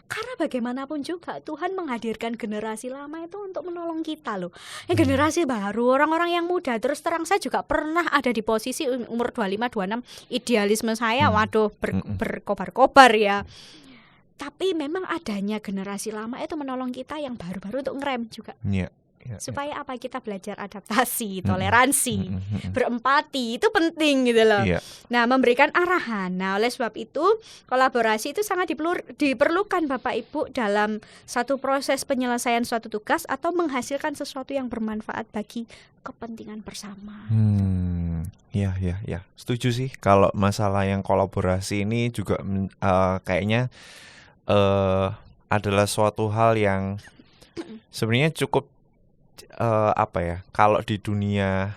Karena bagaimanapun juga Tuhan menghadirkan generasi lama itu untuk menolong kita loh. Generasi baru, orang-orang yang muda. Terus terang saya juga pernah ada di posisi umur 25-26. Idealisme saya waduh berkobar-kobar ya. Tapi memang adanya generasi lama itu menolong kita yang baru-baru untuk ngerem juga. Supaya apa? Kita belajar adaptasi, toleransi, berempati, itu penting gitu loh. Nah, memberikan arahan. Nah, oleh sebab itu kolaborasi itu sangat diperlukan Bapak Ibu dalam satu proses penyelesaian suatu tugas atau menghasilkan sesuatu yang bermanfaat bagi kepentingan bersama. Ya. Setuju sih kalau masalah yang kolaborasi ini juga kayaknya adalah suatu hal yang sebenarnya cukup kalau di dunia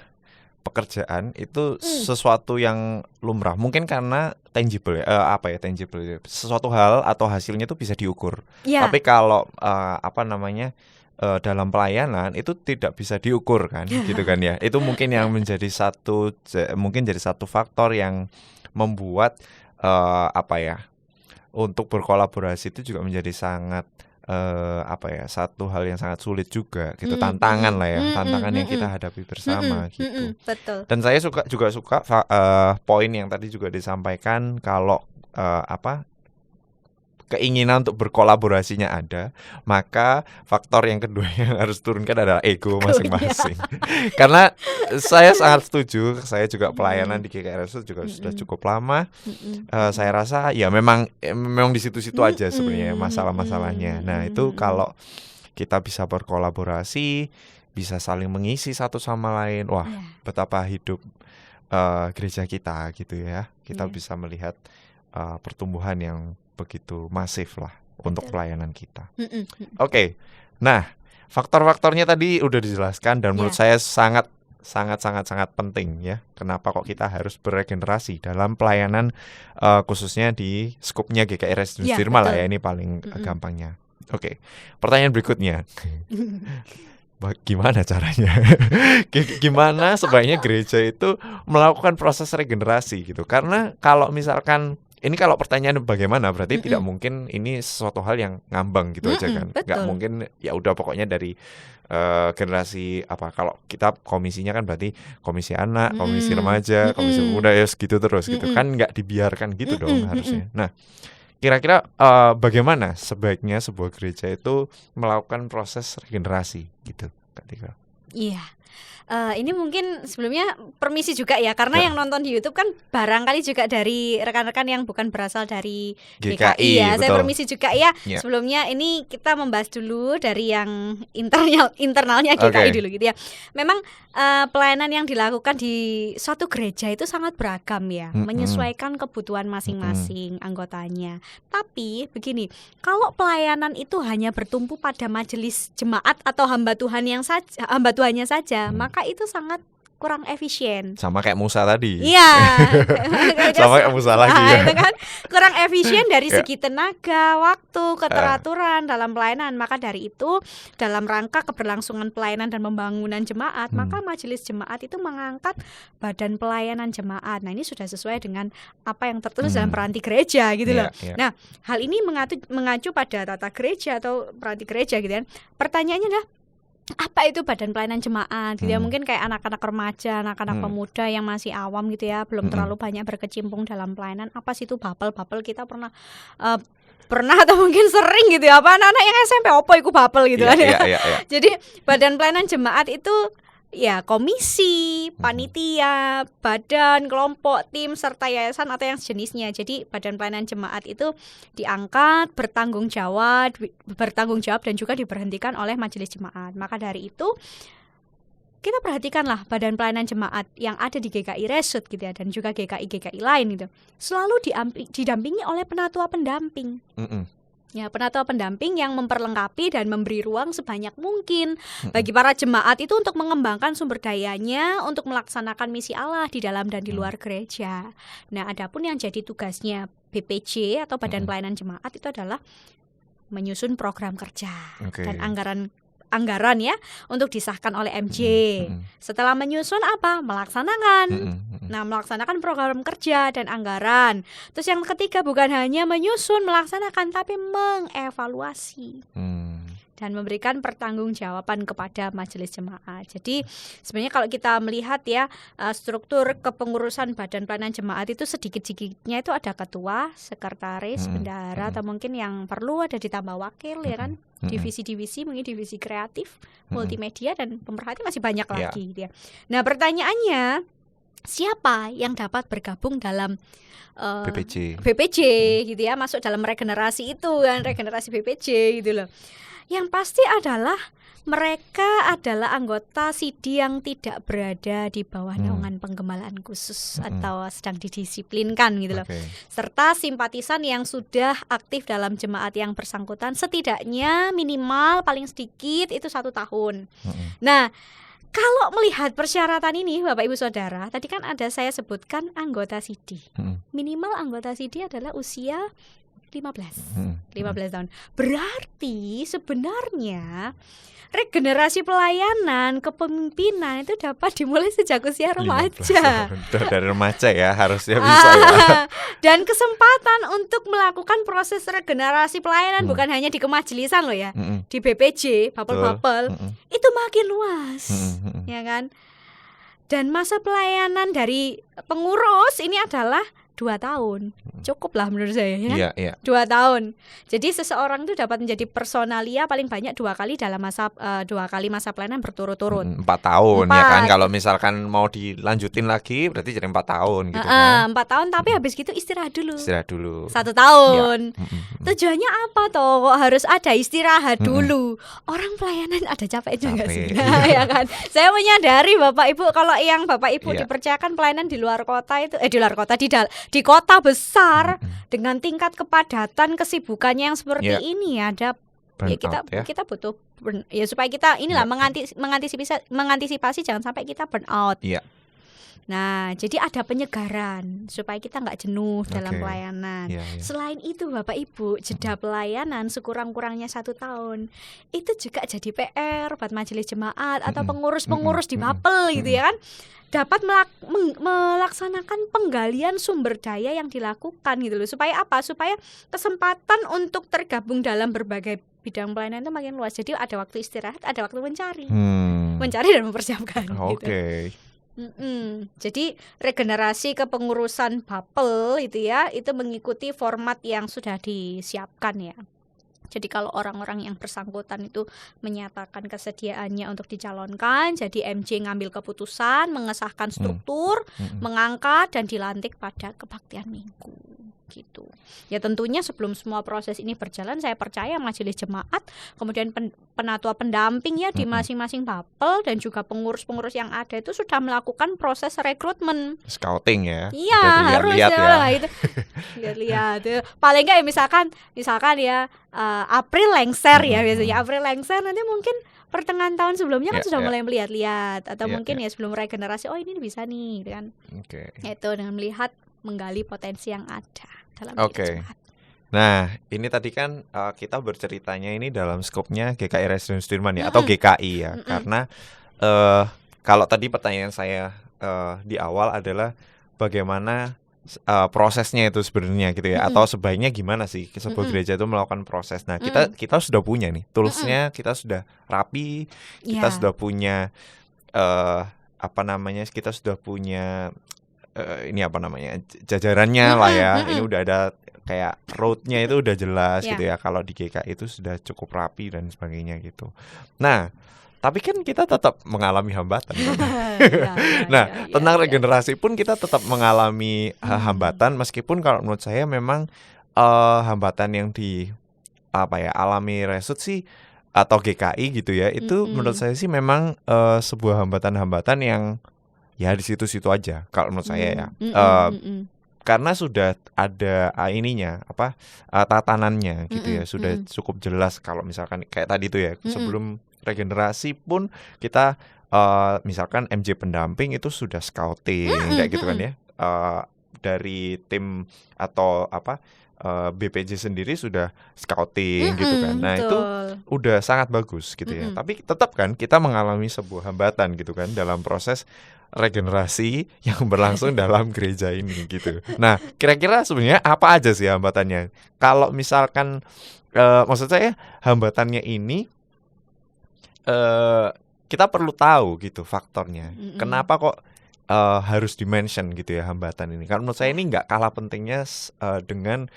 pekerjaan itu sesuatu yang lumrah. Mungkin karena tangible ya, tangible. Sesuatu hal atau hasilnya itu bisa diukur. Tapi kalau dalam pelayanan itu tidak bisa diukur kan, gitu kan ya. Itu mungkin yang menjadi jadi satu faktor yang membuat untuk berkolaborasi itu juga menjadi sangat satu hal yang sangat sulit juga gitu, tantangan lah ya, tantangan yang kita hadapi bersama gitu. Betul. Dan saya juga suka poin yang tadi juga disampaikan kalau keinginan untuk berkolaborasinya ada, maka faktor yang kedua yang harus turunkan adalah ego masing-masing. Karena saya sangat setuju, saya juga pelayanan di GKI juga sudah cukup lama. Saya rasa ya memang di situ-situ aja sebenarnya masalah-masalahnya. Nah, itu kalau kita bisa berkolaborasi, bisa saling mengisi satu sama lain, wah betapa hidup gereja kita gitu ya. Kita bisa melihat pertumbuhan yang begitu masif lah untuk pelayanan kita. Oke. Nah, faktor-faktornya tadi udah dijelaskan dan menurut saya sangat penting ya. Kenapa kok kita harus beregenerasi dalam pelayanan khususnya di skupnya GKI Residensi Dharma lah ya, ini paling gampangnya. Oke. Pertanyaan berikutnya. Gimana caranya? Gimana sebaiknya gereja itu melakukan proses regenerasi gitu? Karena kalau misalkan ini kalau pertanyaan bagaimana berarti tidak mungkin ini sesuatu hal yang ngambang gitu aja kan. Nggak mungkin ya udah pokoknya dari generasi kalau kita komisinya kan berarti komisi anak, komisi remaja, komisi muda ya segitu terus gitu. Kan nggak dibiarkan gitu dong harusnya. Nah, kira-kira bagaimana sebaiknya sebuah gereja itu melakukan proses regenerasi gitu, Kak Tika? Iya. Ini mungkin sebelumnya permisi juga ya, karena yang nonton di YouTube kan barangkali juga dari rekan-rekan yang bukan berasal dari GKI ya. Betul. Saya permisi juga ya. Sebelumnya ini kita membahas dulu dari yang internalnya GKI dulu gitu ya. Memang pelayanan yang dilakukan di suatu gereja itu sangat beragam ya, menyesuaikan kebutuhan masing-masing anggotanya. Tapi begini, kalau pelayanan itu hanya bertumpu pada majelis jemaat atau hamba Tuhannya saja, maka itu sangat kurang efisien. Sama kayak Musa tadi. Iya. Sama kayak Musa lagi ya. Itu kan kurang efisien dari segi tenaga, waktu, keteraturan dalam pelayanan. Maka dari itu dalam rangka keberlangsungan pelayanan dan pembangunan jemaat, maka majelis jemaat itu mengangkat badan pelayanan jemaat. Nah, ini sudah sesuai dengan apa yang tertulis dalam peranti gereja gitu loh. Nah, hal ini mengacu pada tata gereja atau peranti gereja gitu kan. Pertanyaannya adalah apa itu badan pelayanan jemaat gitu ya, mungkin kayak anak-anak remaja, anak-anak pemuda yang masih awam gitu ya, belum terlalu banyak berkecimpung dalam pelayanan. Apa sih itu bapel kita pernah atau mungkin sering gitu ya, apa anak-anak yang SMP opo iku bapel gitu kan ya. Jadi badan pelayanan jemaat itu ya komisi, panitia, badan, kelompok, tim, serta yayasan atau yang sejenisnya. Jadi badan pelayanan jemaat itu diangkat, bertanggung jawab dan juga diberhentikan oleh majelis jemaat. Maka dari itu kita perhatikanlah badan pelayanan jemaat yang ada di GKI Resut gitu ya, dan juga GKI lain gitu, selalu didampingi oleh penatua pendamping. Ya, penatua pendamping yang memperlengkapi dan memberi ruang sebanyak mungkin bagi para jemaat itu untuk mengembangkan sumber dayanya untuk melaksanakan misi Allah di dalam dan di luar gereja. Nah, adapun yang jadi tugasnya BPJ atau Badan Pelayanan Jemaat itu adalah menyusun program kerja dan anggaran ya untuk disahkan oleh MJ. Setelah menyusun apa? Melaksanakan. Nah, melaksanakan program kerja dan anggaran. Terus yang ketiga bukan hanya menyusun, melaksanakan, tapi mengevaluasi. Dan memberikan pertanggungjawaban kepada majelis jemaat. Jadi sebenarnya kalau kita melihat ya struktur kepengurusan badan pelayanan jemaat itu sedikit-sedikitnya itu ada ketua, sekretaris, bendahara, atau mungkin yang perlu ada ditambah wakil ya kan. Divisi-divisi, mungkin divisi kreatif, multimedia, dan pemerhati masih banyak lagi gitu ya. Nah, pertanyaannya, siapa yang dapat bergabung dalam BPJ gitu ya, masuk dalam regenerasi itu kan, regenerasi BPJ gitu loh. Yang pasti adalah mereka adalah anggota SIDI yang tidak berada di bawah naungan penggembalaan khusus atau sedang didisiplinkan gitu loh. Serta simpatisan yang sudah aktif dalam jemaat yang bersangkutan setidaknya minimal paling sedikit itu 1 tahun. Nah, Kalau melihat persyaratan ini Bapak Ibu Saudara, tadi kan ada saya sebutkan anggota SIDI. Minimal anggota SIDI adalah usia 15 tahun. Berarti sebenarnya regenerasi pelayanan kepemimpinan itu dapat dimulai sejak usia remaja. Dari remaja ya, harusnya bisa ya. Dan kesempatan untuk melakukan proses regenerasi pelayanan bukan hanya di kemajelisan loh ya, di BPJ, bapel-bapel, itu makin luas, ya kan? Dan masa pelayanan dari pengurus ini adalah 2 tahun. Cukup lah menurut saya ya. 2 tahun. Jadi seseorang itu dapat menjadi personalia paling banyak 2 kali dalam masa 2 kali masa pelayanan berturut-turut. 4 tahun ya kan. Kalau misalkan mau dilanjutin lagi berarti jadi 4 tahun gitu kan. 4 tahun tapi habis gitu istirahat dulu. 1 tahun. Tujuannya apa toh? Kok harus ada istirahat dulu? Orang pelayanan ada capeknya enggak sih? Ya kan. Saya menyadari Bapak Ibu, kalau yang Bapak Ibu dipercayakan pelayanan di luar kota itu di luar kota, di kota besar dengan tingkat kepadatan kesibukannya yang seperti ini ada kita butuh ya supaya kita inilah mengantisipasi jangan sampai kita burn out. Nah, jadi ada penyegaran supaya kita nggak jenuh dalam pelayanan. Selain itu Bapak Ibu, jeda pelayanan sekurang-kurangnya 1 tahun itu juga jadi PR buat majelis jemaat atau pengurus-pengurus di bapel gitu ya kan, dapat melaksanakan penggalian sumber daya yang dilakukan gitu loh. Supaya apa? Supaya kesempatan untuk tergabung dalam berbagai bidang pelayanan itu makin luas. Jadi ada waktu istirahat, ada waktu mencari dan mempersiapkan. Gitu. Jadi regenerasi kepengurusan bapel itu ya, itu mengikuti format yang sudah disiapkan ya. Jadi kalau orang-orang yang bersangkutan itu menyatakan kesediaannya untuk dicalonkan, jadi MJ ngambil keputusan, mengesahkan struktur, mengangkat dan dilantik pada kebaktian minggu gitu. Ya tentunya sebelum semua proses ini berjalan, saya percaya majelis jemaat, kemudian penatua pendamping ya di masing-masing bapel dan juga pengurus-pengurus yang ada itu sudah melakukan proses rekrutmen, scouting ya. Iya, harus ya. Itu lihat. Paling enggak ya misalkan ya April lengser ya biasanya. April lengser nanti mungkin pertengahan tahun sebelumnya kan sudah mulai melihat-lihat atau mungkin ya sebelum regenerasi, oh ini bisa nih gitu kan. Itu dengan melihat menggali potensi yang ada dalam jemaat. Nah, ini tadi kan kita berceritanya ini dalam skopnya GKI Residen Sudirman ya, atau GKI ya. Karena kalau tadi pertanyaan saya di awal adalah bagaimana prosesnya itu sebenarnya gitu ya, atau sebaiknya gimana sih sebuah gereja itu melakukan proses. Nah, kita sudah punya nih toolsnya, kita sudah rapi, kita sudah punya kita sudah punya jajarannya lah ya. Ini udah ada kayak roadnya itu udah jelas gitu ya. Kalau di GKI itu sudah cukup rapi dan sebagainya gitu. Nah, tapi kan kita tetap mengalami hambatan. Tentang regenerasi pun kita tetap mengalami hambatan, meskipun kalau menurut saya memang hambatan yang alami Resut sih atau GKI gitu ya, itu menurut saya sih memang sebuah hambatan-hambatan yang ya di situ-situ aja kalau menurut saya ya. Karena sudah ada tatanannya gitu ya, sudah cukup jelas. Kalau misalkan kayak tadi tuh ya, sebelum regenerasi pun kita misalkan MJ pendamping itu sudah scouting kayak gitu kan ya, dari tim atau BPJ sendiri sudah scouting gitu kan. Nah, itu udah sangat bagus gitu ya. Tapi tetap kan kita mengalami sebuah hambatan gitu kan dalam proses regenerasi yang berlangsung dalam gereja ini gitu. Nah, kira-kira sebenarnya apa aja sih hambatannya? Kalau misalkan maksud saya hambatannya ini kita perlu tahu gitu faktornya. Kenapa kok harus dimention gitu ya hambatan ini? Karena menurut saya ini nggak kalah pentingnya dengan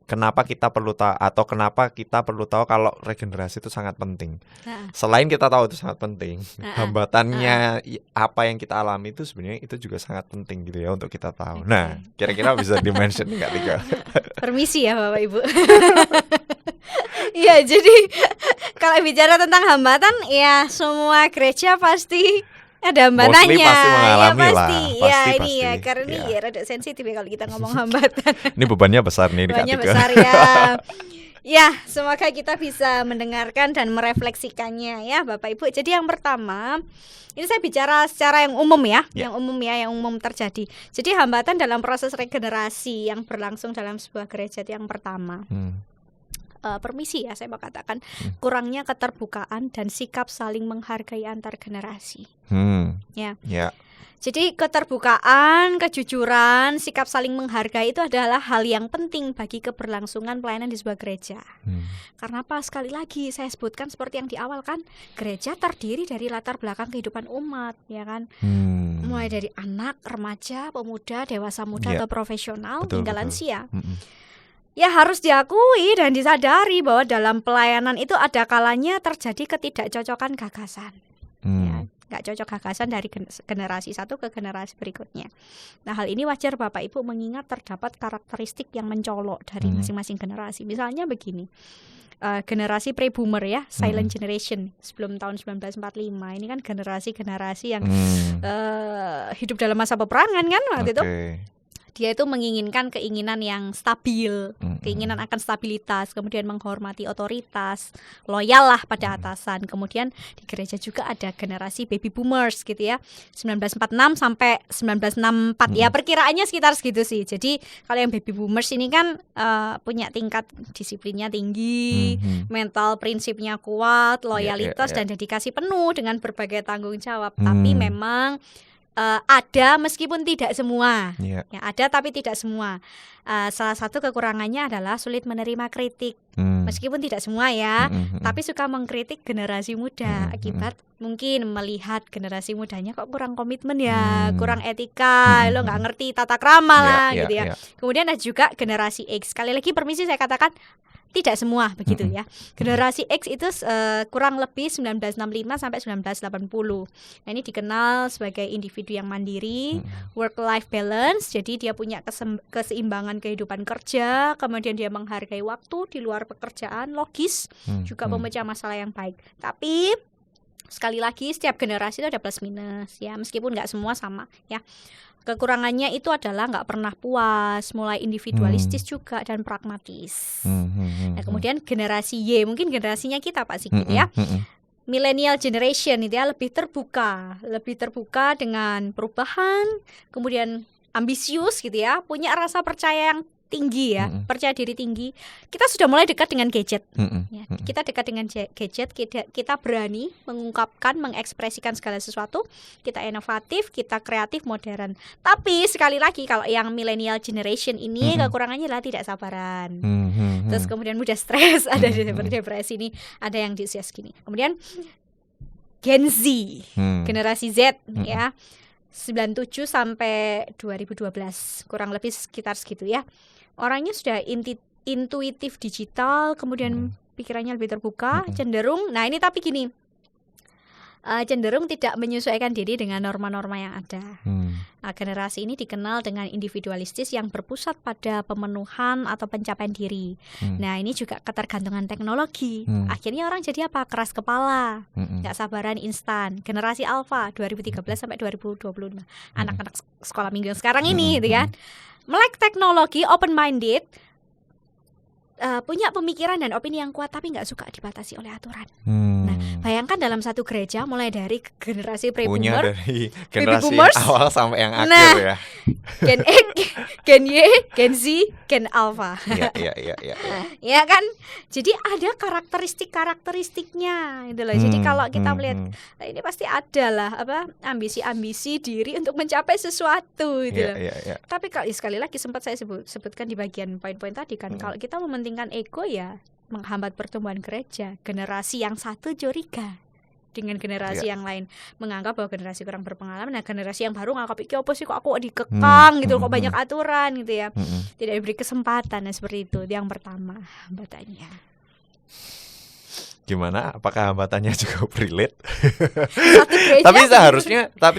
kenapa kita perlu tahu kalau regenerasi itu sangat penting. Selain kita tahu itu sangat penting, hambatannya apa yang kita alami itu sebenarnya itu juga sangat penting gitu ya untuk kita tahu. Nah, kira-kira bisa dimention nggak Tika? Permisi ya Bapak Ibu. Iya, jadi kalau bicara tentang hambatan ya semua gereja pasti ada hambatannya. Pasti mengalami ini ya karena ini ya rada sensitif ya kalau kita ngomong hambatan. Ini bebannya besar nih. Bebannya besar ya. Ya, semoga kita bisa mendengarkan dan merefleksikannya ya Bapak Ibu. Jadi yang pertama, ini saya bicara secara yang umum ya, yang umum terjadi. Jadi hambatan dalam proses regenerasi yang berlangsung dalam sebuah gereja itu yang pertama. Permisi ya, saya mau katakan kurangnya keterbukaan dan sikap saling menghargai antar generasi. Ya. Jadi keterbukaan, kejujuran, sikap saling menghargai itu adalah hal yang penting bagi keberlangsungan pelayanan di sebuah gereja. Karena apa? Sekali lagi saya sebutkan seperti yang di awal kan, gereja terdiri dari latar belakang kehidupan umat, ya kan? Mulai dari anak, remaja, pemuda, dewasa muda atau profesional hingga lansia. Ya harus diakui dan disadari bahwa dalam pelayanan itu ada kalanya terjadi ketidakcocokan gagasan. Ya, nggak cocok gagasan dari generasi satu ke generasi berikutnya. Nah hal ini wajar Bapak Ibu mengingat terdapat karakteristik yang mencolok dari masing-masing generasi. Misalnya begini, generasi pre-boomer ya, silent generation sebelum tahun 1945. Ini kan generasi yang hidup dalam masa peperangan kan waktu itu. Dia itu menginginkan keinginan yang stabil, keinginan akan stabilitas, kemudian menghormati otoritas, loyal lah pada atasan. Kemudian di gereja juga ada generasi baby boomers gitu ya, 1946 sampai 1964 ya, perkiraannya sekitar segitu sih. Jadi kalau yang baby boomers ini kan punya tingkat disiplinnya tinggi, mental prinsipnya kuat, loyalitas dan dedikasi penuh dengan berbagai tanggung jawab. Tapi memang ada meskipun tidak semua, ya ada tapi tidak semua. Salah satu kekurangannya adalah sulit menerima kritik, meskipun tidak semua ya, tapi suka mengkritik generasi muda akibat mungkin melihat generasi mudanya kok kurang komitmen ya, kurang etika, lo nggak ngerti tata krama lah gitu ya. Kemudian ada juga generasi X. Sekali lagi permisi saya katakan, tidak semua begitu ya. Generasi X itu kurang lebih 1965 sampai 1980. Nah ini dikenal sebagai individu yang mandiri, work-life balance. Jadi dia punya keseimbangan kehidupan kerja, kemudian dia menghargai waktu di luar pekerjaan, logis, juga pemecah masalah yang baik. Tapi sekali lagi setiap generasi itu ada plus minus ya, meskipun nggak semua sama ya. Kekurangannya itu adalah nggak pernah puas, mulai individualistis juga dan pragmatis. Nah kemudian generasi Y, mungkin generasinya kita Pak Sigit ya, millennial generation itu ya, lebih terbuka dengan perubahan, kemudian ambisius gitu ya, punya rasa percaya yang tinggi ya, percaya diri tinggi. Kita sudah mulai dekat dengan gadget. Ya, kita dekat dengan gadget, kita berani mengungkapkan, mengekspresikan segala sesuatu. Kita inovatif, kita kreatif, modern. Tapi sekali lagi kalau yang millennial generation ini kekurangannya adalah tidak sabaran. Terus kemudian mudah stres, ada seperti depresi ini, ada yang di usia segini. Kemudian Gen Z, generasi Z ya. 97 sampai 2012, kurang lebih sekitar segitu ya. Orangnya sudah intuitif digital, kemudian pikirannya lebih terbuka, cenderung, nah ini tapi gini, cenderung tidak menyesuaikan diri dengan norma-norma yang ada. Nah, generasi ini dikenal dengan individualistis yang berpusat pada pemenuhan atau pencapaian diri. Nah ini juga ketergantungan teknologi. Akhirnya orang jadi apa? Keras kepala, nggak sabaran, instan. Generasi Alpha 2013 sampai 2025, anak-anak sekolah minggu yang sekarang ini gitu kan, melek teknologi, open minded, punya pemikiran dan opini yang kuat, tapi nggak suka dibatasi oleh aturan. Nah, bayangkan dalam satu gereja mulai dari generasi pre-boomer, dari generasi awal sampai yang akhir ya. Gen X, Gen Y, Gen Z, Gen Alpha. Iya. Ya kan? Jadi ada karakteristiknya gitu loh. Jadi kalau kita melihat ini pasti ada lah ambisi-ambisi diri untuk mencapai sesuatu gitu loh. Tapi sekali lagi sempat saya sebutkan di bagian poin-poin tadi kan, kalau kita mementingkan ego ya menghambat pertumbuhan gereja. Generasi yang satu curiga dengan generasi yang lain, menganggap bahwa generasi kurang berpengalaman. Nah generasi yang baru nganggap iki apa sih, kok aku dikekang gitu, kok banyak aturan gitu ya, tidak diberi kesempatan. Nah seperti itu yang pertama hambatannya. Gimana? Apakah hambatannya juga relate? Tapi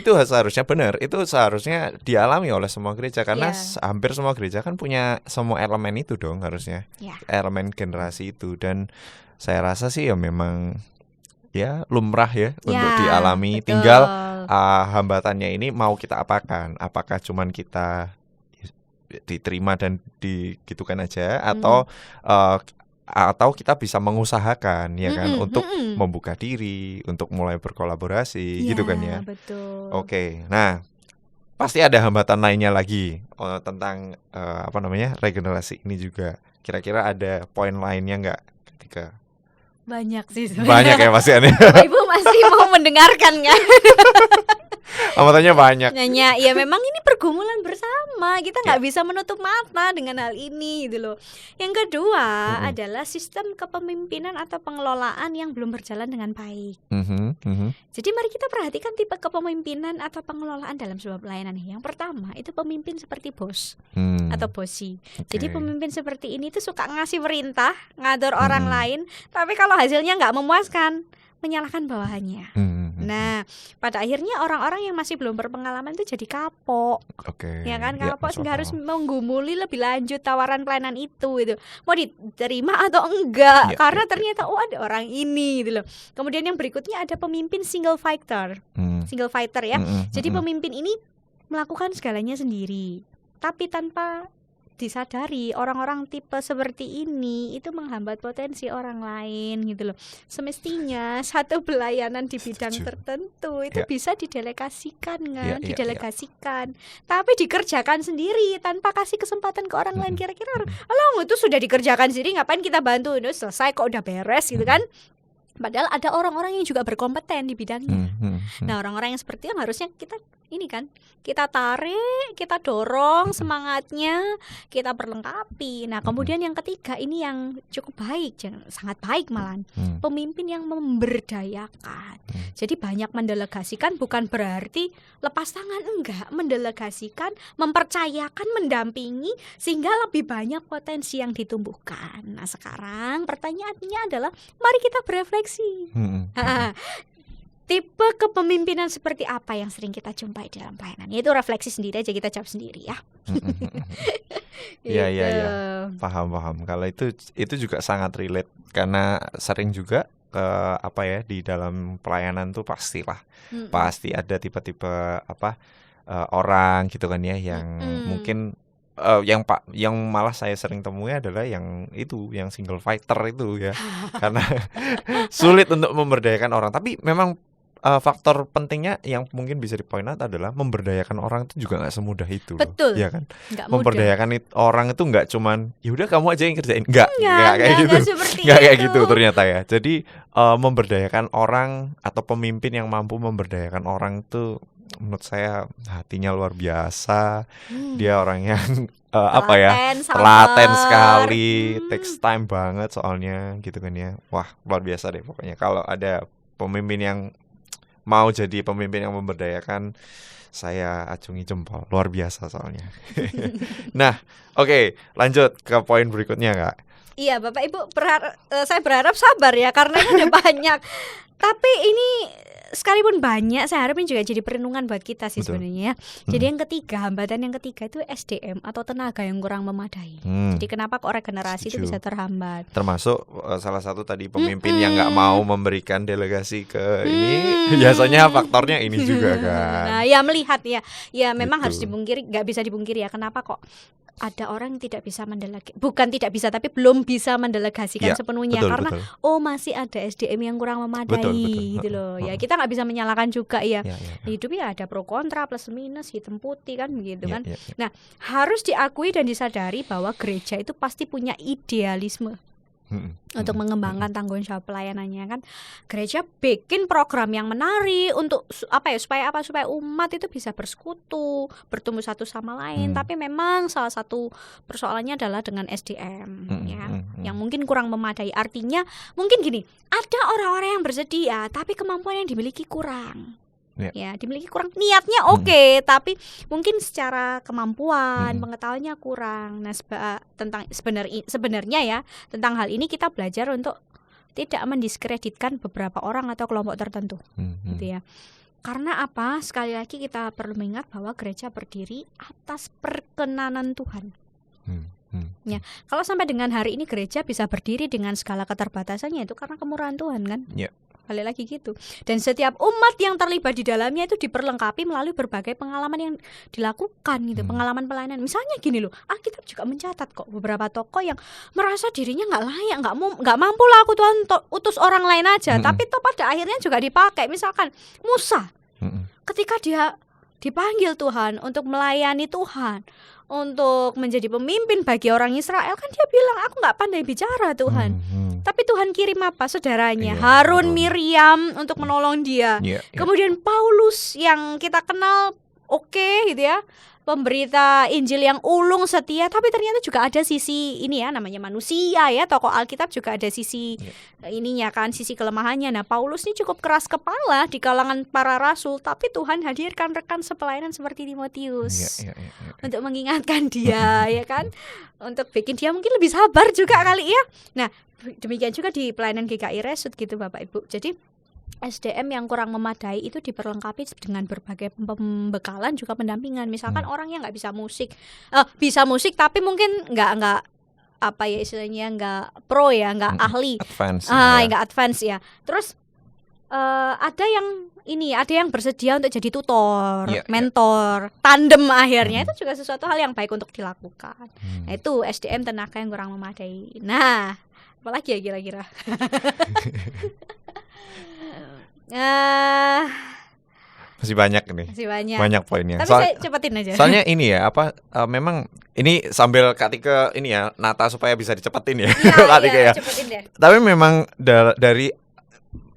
itu seharusnya benar. Itu seharusnya dialami oleh semua gereja, karena hampir semua gereja kan punya semua elemen itu dong harusnya. Elemen generasi itu, dan saya rasa sih ya memang ya lumrah ya untuk dialami. Betul. Tinggal hambatannya ini mau kita apakan? Apakah cuman kita diterima dan digitukan aja, atau atau kita bisa mengusahakan ya kan untuk membuka diri, untuk mulai berkolaborasi gitu kan ya. Betul. Oke. Nah, pasti ada hambatan lainnya lagi tentang regenerasi ini juga. Kira-kira ada poin lainnya nggak ketika banyak sih sebenarnya. Banyak ya Mas Yani. Ibu masih mau mendengarkan kan? Hambatannya banyak. Ya memang ini pergumulan bersama. Kita nggak bisa menutup mata dengan hal ini gitu loh. Yang kedua adalah sistem kepemimpinan atau pengelolaan yang belum berjalan dengan baik. Jadi mari kita perhatikan tipe kepemimpinan atau pengelolaan dalam sebuah pelayanan. Yang pertama itu pemimpin seperti bos atau bosi. Jadi pemimpin seperti ini tuh suka ngasih perintah, ngatur orang lain, tapi kalau hasilnya nggak memuaskan, menyalahkan bawahannya. Nah, pada akhirnya orang-orang yang masih belum berpengalaman itu jadi kapok. Ya kan, kapok sehingga harus menggumuli lebih lanjut tawaran pelayanan itu gitu. Mau diterima atau enggak? Karena ternyata ada orang ini gitu loh. Kemudian yang berikutnya ada pemimpin single fighter. Single fighter ya. Jadi pemimpin ini melakukan segalanya sendiri, tapi tanpa disadari orang-orang tipe seperti ini itu menghambat potensi orang lain gitu loh. Semestinya satu pelayanan di bidang tertentu itu bisa didelegasikan kan, didelegasikan. Tapi dikerjakan sendiri tanpa kasih kesempatan ke orang lain. Kira-kira alah itu sudah dikerjakan sendiri, ngapain kita bantu? Ini selesai kok, udah beres gitu kan. Padahal ada orang-orang yang juga berkompeten di bidangnya. Nah, orang-orang yang seperti itu harusnya kita ini kan, kita tarik, kita dorong semangatnya, kita perlengkapi. Nah, kemudian yang ketiga ini yang cukup baik, sangat baik malahan. Pemimpin yang memberdayakan. Jadi banyak mendelegasikan bukan berarti lepas tangan, enggak. Mendelegasikan, mempercayakan, mendampingi sehingga lebih banyak potensi yang ditumbuhkan. Nah, sekarang pertanyaannya adalah mari kita berefleksi. Tipe kepemimpinan seperti apa yang sering kita jumpai dalam pelayanan? Itu refleksi sendiri aja, kita jawab sendiri ya. Iya. Paham. Kalau itu juga sangat relate karena sering juga di dalam pelayanan tuh pastilah pasti ada tipe-tipe orang gitu kan ya yang mungkin yang malah saya sering temui adalah yang single fighter itu ya. Karena sulit untuk memberdayakan orang. Tapi memang faktor pentingnya yang mungkin bisa di-point out adalah memberdayakan orang itu juga nggak semudah itu. Betul. Ya kan? Gak memberdayakan orang itu nggak cuman yaudah kamu aja yang kerjain. Nggak kayak gitu. Nggak kayak gitu ternyata ya. Jadi memberdayakan orang atau pemimpin yang mampu memberdayakan orang itu menurut saya hatinya luar biasa. Dia orang yang telaten sekali, takes time banget soalnya gitu kan ya. Wah, luar biasa deh pokoknya. Kalau ada pemimpin yang mau jadi pemimpin yang memberdayakan, saya acungi jempol. Luar biasa soalnya. Nah, oke, lanjut ke poin berikutnya Kak. Iya, Bapak Ibu, saya berharap sabar ya karena ada banyak. Tapi ini sekalipun banyak, saya harap ini juga jadi perenungan buat kita sih sebenarnya. Jadi yang ketiga, hambatan yang ketiga itu SDM atau tenaga yang kurang memadai. Jadi kenapa kok regenerasi itu bisa terhambat? Termasuk salah satu tadi pemimpin yang nggak mau memberikan delegasi ke ini, biasanya faktornya ini juga kan. Nah, ya melihat ya memang harus dipungkiri, nggak bisa dipungkiri ya. Kenapa kok ada orang yang tidak bisa bukan tidak bisa tapi belum bisa mendelegasikan sepenuhnya karena masih ada SDM yang kurang memadai gitu loh. Ya kita nggak bisa menyalahkan juga ya. Hidup ya ada pro kontra, plus minus, hitam putih kan begitu kan. Nah, harus diakui dan disadari bahwa gereja itu pasti punya idealisme untuk mengembangkan tanggung jawab pelayanannya kan. Gereja bikin program yang menarik untuk supaya umat itu bisa bersekutu, bertumbuh satu sama lain. Tapi memang salah satu persoalannya adalah dengan SDM yang mungkin kurang memadai. Artinya mungkin gini, ada orang-orang yang bersedia tapi kemampuan yang dimiliki kurang. Ya, dimiliki kurang, niatnya oke, tapi mungkin secara kemampuan pengetahuannya kurang. Nah, sebenarnya ya tentang hal ini kita belajar untuk tidak mendiskreditkan beberapa orang atau kelompok tertentu, gitu ya. Karena apa? Sekali lagi kita perlu mengingat bahwa gereja berdiri atas perkenanan Tuhan. Ya, kalau sampai dengan hari ini gereja bisa berdiri dengan segala keterbatasannya itu karena kemurahan Tuhan kan. balik lagi gitu. Dan setiap umat yang terlibat di dalamnya itu diperlengkapi melalui berbagai pengalaman yang dilakukan gitu, pengalaman pelayanan. Misalnya gini loh, Alkitab juga mencatat kok beberapa tokoh yang merasa dirinya nggak layak, nggak mampu lah aku Tuhan utus orang lain aja, tapi toh pada akhirnya juga dipakai. Misalkan Musa, ketika dia dipanggil Tuhan untuk melayani Tuhan, untuk menjadi pemimpin bagi orang Israel, kan dia bilang aku nggak pandai bicara Tuhan. Tapi Tuhan kirim apa? Saudaranya Harun, Miriam untuk menolong dia. Kemudian Paulus yang kita kenal gitu ya, pemberita Injil yang ulung setia, tapi ternyata juga ada sisi ini ya, namanya manusia ya, tokoh Alkitab juga ada sisi ininya kan, sisi kelemahannya. Nah, Paulus ini cukup keras kepala di kalangan para rasul, tapi Tuhan hadirkan rekan sepelayanan seperti Timotius untuk mengingatkan dia ya kan, untuk bikin dia mungkin lebih sabar juga kali ya. Nah, demikian juga di pelayanan GKI Resut gitu Bapak Ibu. Jadi SDM yang kurang memadai itu diperlengkapi dengan berbagai pembekalan juga pendampingan. Misalkan orang yang nggak bisa musik, bisa musik tapi mungkin nggak apa ya istilahnya, nggak pro ya, nggak ahli, nggak advance ya. Terus ada yang bersedia untuk jadi tutor, mentor, tandem akhirnya itu juga sesuatu hal yang baik untuk dilakukan. Nah, itu SDM tenaga yang kurang memadai. Nah, apalagi ya kira-kira? Masih banyak nih. Banyak poinnya. Tapi saya cepetin aja. Soalnya ini ya, memang ini sambil Katika ini ya, nata supaya bisa dicepetin ya. Katika ya. Cepetin deh. Tapi memang dari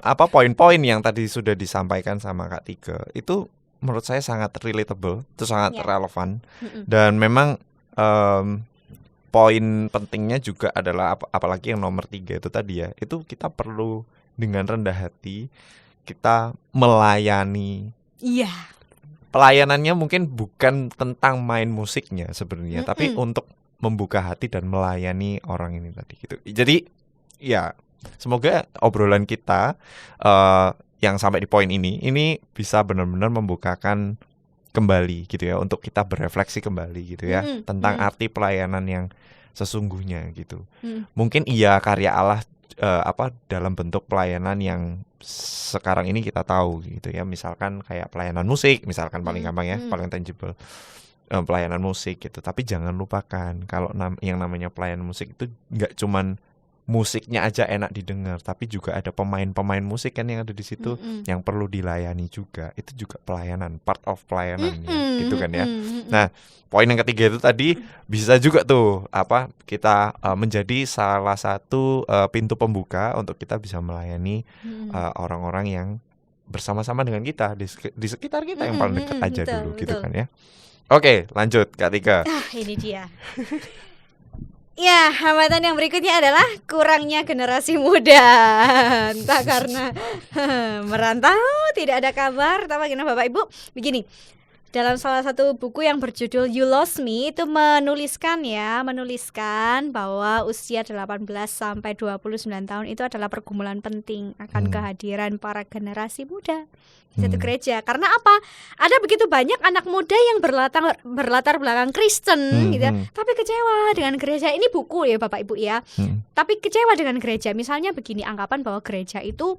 poin-poin yang tadi sudah disampaikan sama Katika itu menurut saya sangat relatable, itu sangat relevan. Dan memang poin pentingnya juga adalah apalagi yang nomor 3 itu tadi ya, itu kita perlu dengan rendah hati kita melayani. Pelayanannya mungkin bukan tentang main musiknya sebenarnya, tapi untuk membuka hati dan melayani orang ini tadi gitu. Jadi ya semoga obrolan kita yang sampai di poin ini bisa benar-benar membukakan kembali gitu ya, untuk kita berefleksi kembali gitu ya, tentang arti pelayanan yang sesungguhnya gitu. Mungkin karya Allah dalam bentuk pelayanan yang sekarang ini kita tahu gitu ya, misalkan kayak pelayanan musik, misalkan paling gampang ya, paling tangible, pelayanan musik gitu. Tapi jangan lupakan kalau yang namanya pelayanan musik itu nggak cuman musiknya aja enak didengar, tapi juga ada pemain-pemain musik kan yang ada di situ yang perlu dilayani juga. Itu juga pelayanan, part of pelayanan ya, gitu kan ya. Nah, poin yang ketiga itu tadi bisa juga tuh kita menjadi salah satu pintu pembuka untuk kita bisa melayani orang-orang yang bersama-sama dengan kita di sekitar kita yang paling dekat aja dulu gitu kan ya. Oke, lanjut Katika. Ini dia. Ya, hambatan yang berikutnya adalah kurangnya generasi muda. Entah karena merantau, tidak ada kabar, atau bagaimana Bapak Ibu. Begini, dalam salah satu buku yang berjudul You Lost Me itu menuliskan bahwa usia 18 sampai 29 tahun itu adalah pergumulan penting akan kehadiran para generasi muda di satu gereja. Karena apa? Ada begitu banyak anak muda yang berlatar belakang Kristen gitu, tapi kecewa dengan gereja. Ini buku ya Bapak Ibu ya. Tapi kecewa dengan gereja. Misalnya begini, anggapan bahwa gereja itu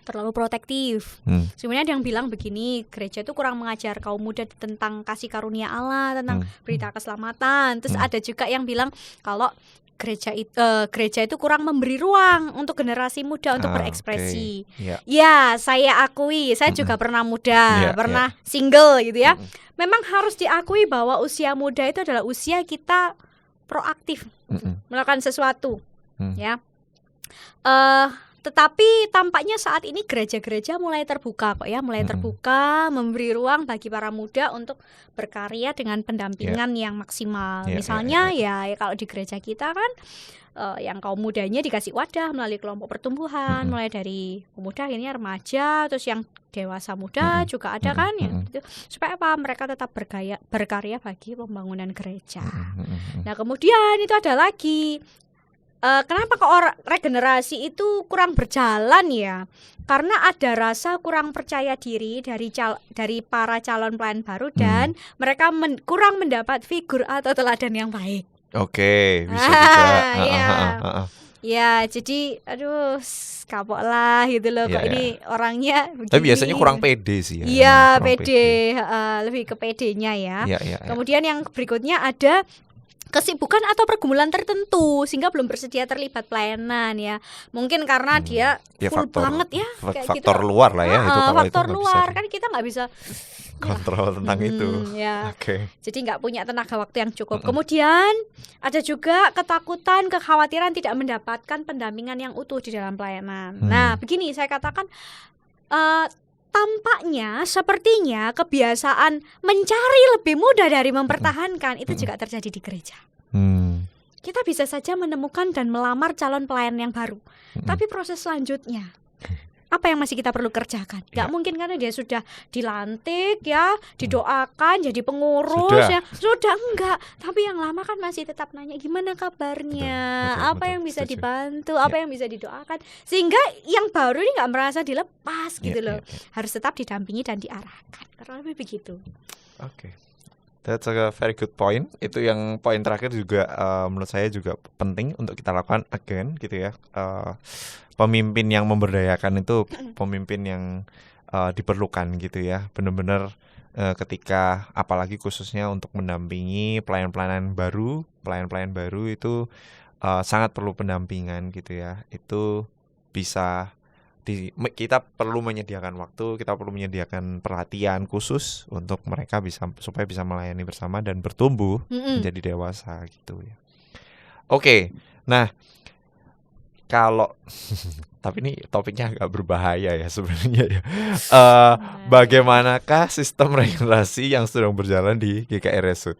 terlalu protektif. Sebenarnya ada yang bilang begini, gereja itu kurang mengajar kaum muda tentang kasih karunia Allah, tentang berita keselamatan. Terus ada juga yang bilang kalau gereja itu kurang memberi ruang untuk generasi muda untuk berekspresi. Ya, saya akui, saya juga pernah muda, pernah single gitu ya. Memang harus diakui bahwa usia muda itu adalah usia kita proaktif melakukan sesuatu, ya. Tetapi tampaknya saat ini gereja-gereja mulai terbuka kok ya, terbuka, memberi ruang bagi para muda untuk berkarya dengan pendampingan yang maksimal. Misalnya ya kalau di gereja kita kan yang kaum mudanya dikasih wadah melalui kelompok pertumbuhan, mulai dari pemuda akhirnya remaja, terus yang dewasa muda juga ada kan ya, gitu. Supaya apa? Mereka tetap berkarya bagi pembangunan gereja. Nah, kemudian itu ada lagi, kenapa kok regenerasi itu kurang berjalan ya? Karena ada rasa kurang percaya diri dari para calon pelayan baru dan mereka kurang mendapat figur atau teladan yang baik. Oke, bisa juga. Ya, jadi aduh kapok lah gitu loh. Kok ini orangnya begini. Tapi biasanya kurang pede sih ya. Iya, pede, lebih ke pedenya ya. Kemudian yang berikutnya ada kesibukan atau pergumulan tertentu sehingga belum bersedia terlibat pelayanan ya. Mungkin karena dia full banget ya kayak faktor gitu. Luar lah ya itu kalau faktor itu luar kan kita nggak bisa kontrol tentang itu. Ya. Jadi nggak punya tenaga waktu yang cukup. Kemudian ada juga ketakutan, kekhawatiran tidak mendapatkan pendampingan yang utuh di dalam pelayanan. Nah, begini saya katakan tampaknya, sepertinya kebiasaan mencari lebih mudah dari mempertahankan itu juga terjadi di gereja. Kita bisa saja menemukan dan melamar calon pelayan yang baru, tapi proses selanjutnya apa yang masih kita perlu kerjakan? Gak mungkin karena dia sudah dilantik ya, didoakan jadi pengurus sudah enggak. Tapi yang lama kan masih tetap nanya gimana kabarnya, apa yang bisa dibantu, apa yang bisa didoakan, sehingga yang baru ini nggak merasa dilepas gitu loh. Harus tetap didampingi dan diarahkan. Karena lebih begitu. That's a very good point. Itu yang poin terakhir juga menurut saya juga penting untuk kita lakukan again gitu ya. Pemimpin yang memberdayakan itu pemimpin yang diperlukan gitu ya. Benar-benar ketika apalagi khususnya untuk mendampingi pelayan-pelayan baru itu sangat perlu pendampingan gitu ya. Itu bisa kita perlu menyediakan waktu, kita perlu menyediakan perhatian khusus untuk mereka supaya bisa melayani bersama dan bertumbuh menjadi dewasa gitu ya. Nah kalau tapi ini topiknya agak berbahaya ya sebenarnya ya. Bagaimanakah sistem regenerasi yang sedang berjalan di GKI Resut?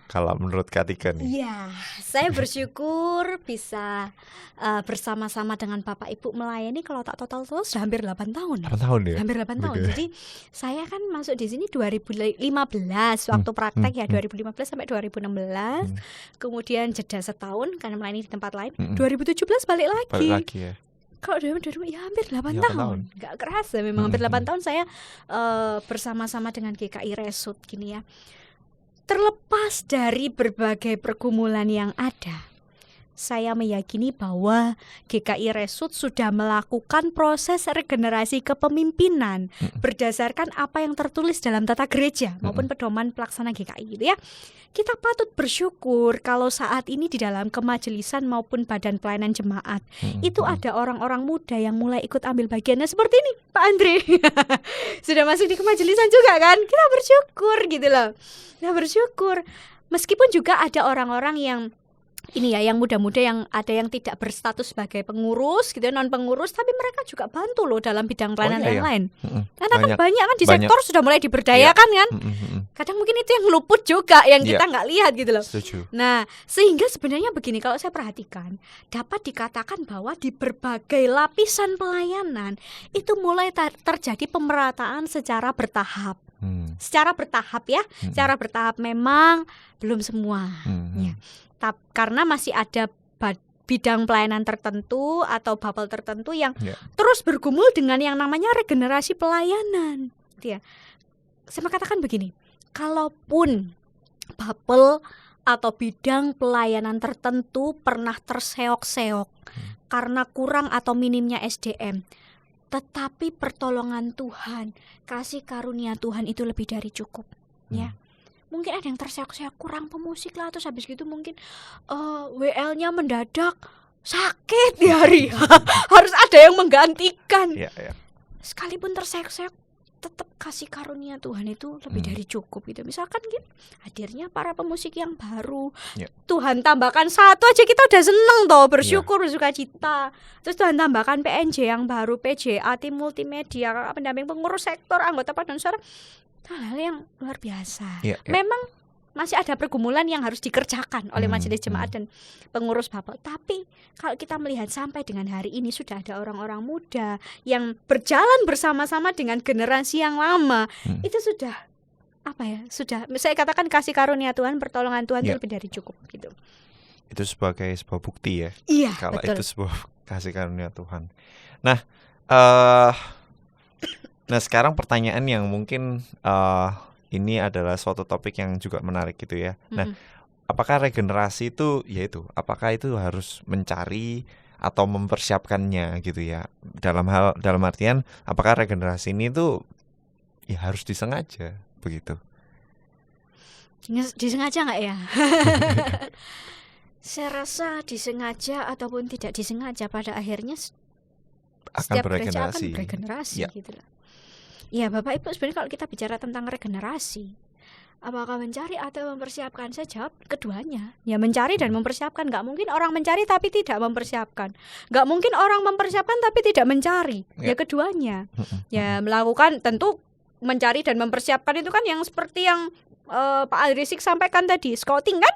Kalau menurut Kak Tika nih? Iya, saya bersyukur bisa bersama-sama dengan Bapak Ibu melayani kalau tak total sudah hampir 8 tahun. 8 tahun ya? Hampir 8 tahun. Jadi saya kan masuk di sini 2015 waktu praktek ya 2015 sampai 2016. Kemudian jeda setahun karena melayani di tempat lain. 2017 balik lagi. Balik lagi ya. Kalau ya hampir 8 tahun. Gak kerasa memang hampir 8 tahun saya bersama-sama dengan GKI Resut gini ya. Terlepas dari berbagai pergumulan yang ada, saya meyakini bahwa GKI Resut sudah melakukan proses regenerasi kepemimpinan berdasarkan apa yang tertulis dalam tata gereja maupun pedoman pelaksana GKI gitu ya. Kita patut bersyukur kalau saat ini di dalam kemajelisan maupun badan pelayanan jemaat itu ada orang-orang muda yang mulai ikut ambil bagian. Nah, seperti ini Pak Andre sudah masuk di kemajelisan juga kan. Kita bersyukur gitu loh. Nah, bersyukur meskipun juga ada orang-orang yang ini ya, yang muda-muda yang ada yang tidak berstatus sebagai pengurus gitu, non pengurus, tapi mereka juga bantu loh dalam bidang pelayanan yang lain. Karena kan banyak kan di sektor sudah mulai diberdayakan kan. Kadang mungkin itu yang luput juga yang kita nggak lihat gitu loh. Nah, sehingga sebenarnya begini, kalau saya perhatikan dapat dikatakan bahwa di berbagai lapisan pelayanan itu mulai terjadi pemerataan secara bertahap. Secara bertahap ya, secara bertahap memang belum semua. Ya. Karena masih ada bidang pelayanan tertentu atau bubble tertentu yang terus bergumul dengan yang namanya regenerasi pelayanan. Ya. Saya katakan begini, kalaupun bubble atau bidang pelayanan tertentu pernah terseok-seok karena kurang atau minimnya SDM, tetapi pertolongan Tuhan, kasih karunia Tuhan itu lebih dari cukup. Ya. Mungkin ada yang terseok-seok kurang pemusik lah, terus habis gitu mungkin WL-nya mendadak sakit di hari harus ada yang menggantikan. Sekalipun terseok-seok tetap kasih karunia Tuhan itu lebih dari cukup gitu. Misalkan gitu, hadirnya para pemusik yang baru, Tuhan tambahkan satu aja kita udah seneng toh, bersyukur, bersuka cita. Terus Tuhan tambahkan PNJ yang baru, PJA, tim multimedia, pendamping pengurus sektor, anggota paduan suara, hal-hal yang luar biasa. Memang masih ada pergumulan yang harus dikerjakan oleh majelis jemaat dan pengurus Bapak. Tapi kalau kita melihat sampai dengan hari ini sudah ada orang-orang muda yang berjalan bersama-sama dengan generasi yang lama. Itu sudah sudah saya katakan kasih karunia Tuhan, pertolongan Tuhan itu lebih dari cukup gitu. Itu sebagai sebuah bukti ya. Kalau betul. Itu sebuah kasih karunia Tuhan. Nah, sekarang pertanyaan yang mungkin ini adalah suatu topik yang juga menarik gitu ya. Nah, apakah regenerasi itu apakah itu harus mencari atau mempersiapkannya gitu ya. Dalam artian apakah regenerasi ini tuh ya harus disengaja begitu? Disengaja nggak ya? Saya rasa disengaja ataupun tidak disengaja pada akhirnya setiap gereja akan beregenerasi gitu lah. Ya Bapak Ibu, sebenarnya kalau kita bicara tentang regenerasi, apakah mencari atau mempersiapkan? Saya jawab keduanya. Ya mencari dan mempersiapkan. Gak mungkin orang mencari tapi tidak mempersiapkan. Gak mungkin orang mempersiapkan tapi tidak mencari. Ya keduanya. Ya melakukan, tentu mencari dan mempersiapkan itu kan yang seperti yang Pak Adrisik sampaikan tadi, scouting kan?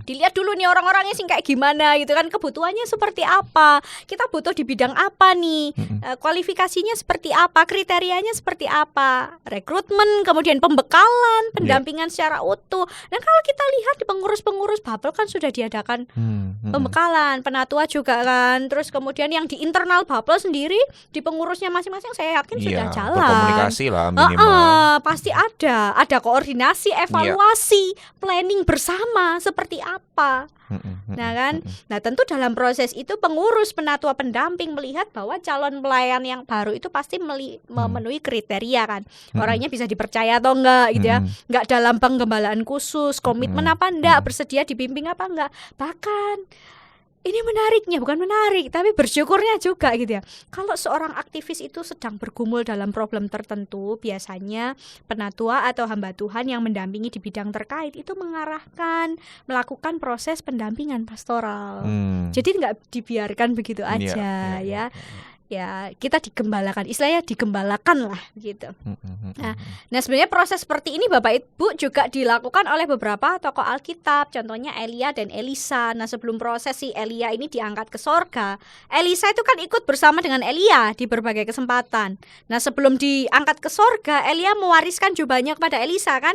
Dilihat dulu nih orang-orangnya sih kayak gimana gitu kan, kebutuhannya seperti apa, kita butuh di bidang apa nih, kualifikasinya seperti apa, kriterianya seperti apa, rekrutmen, kemudian pembekalan, pendampingan secara utuh. Dan kalau kita lihat di pengurus-pengurus Babel kan sudah diadakan pembekalan, penatua juga kan, terus kemudian yang di internal Babel sendiri di pengurusnya masing-masing saya yakin sudah jalan. Berkomunikasi lah minimal. Pasti ada koordinasi, evaluasi, planning bersama seperti apa. Nah kan, nah tentu dalam proses itu pengurus, penatua, pendamping melihat bahwa calon pelayan yang baru itu pasti memenuhi kriteria kan, orangnya bisa dipercaya atau enggak gitu ya, enggak dalam penggembalaan khusus, komitmen apa enggak, bersedia dibimbing apa enggak, bahkan ini menariknya, bukan menarik, tapi bersyukurnya juga gitu ya. Kalau seorang aktivis itu sedang bergumul dalam problem tertentu, biasanya penatua atau hamba Tuhan yang mendampingi di bidang terkait itu melakukan proses pendampingan pastoral. Jadi nggak dibiarkan begitu aja ya. Ya kita digembalakan, istilahnya digembalakan lah gitu. Nah sebenarnya proses seperti ini Bapak Ibu juga dilakukan oleh beberapa tokoh Alkitab, contohnya Elia dan Elisa. Nah sebelum proses si Elia ini diangkat ke sorga, Elisa itu kan ikut bersama dengan Elia di berbagai kesempatan. Nah sebelum diangkat ke sorga, Elia mewariskan jubahnya kepada Elisa kan.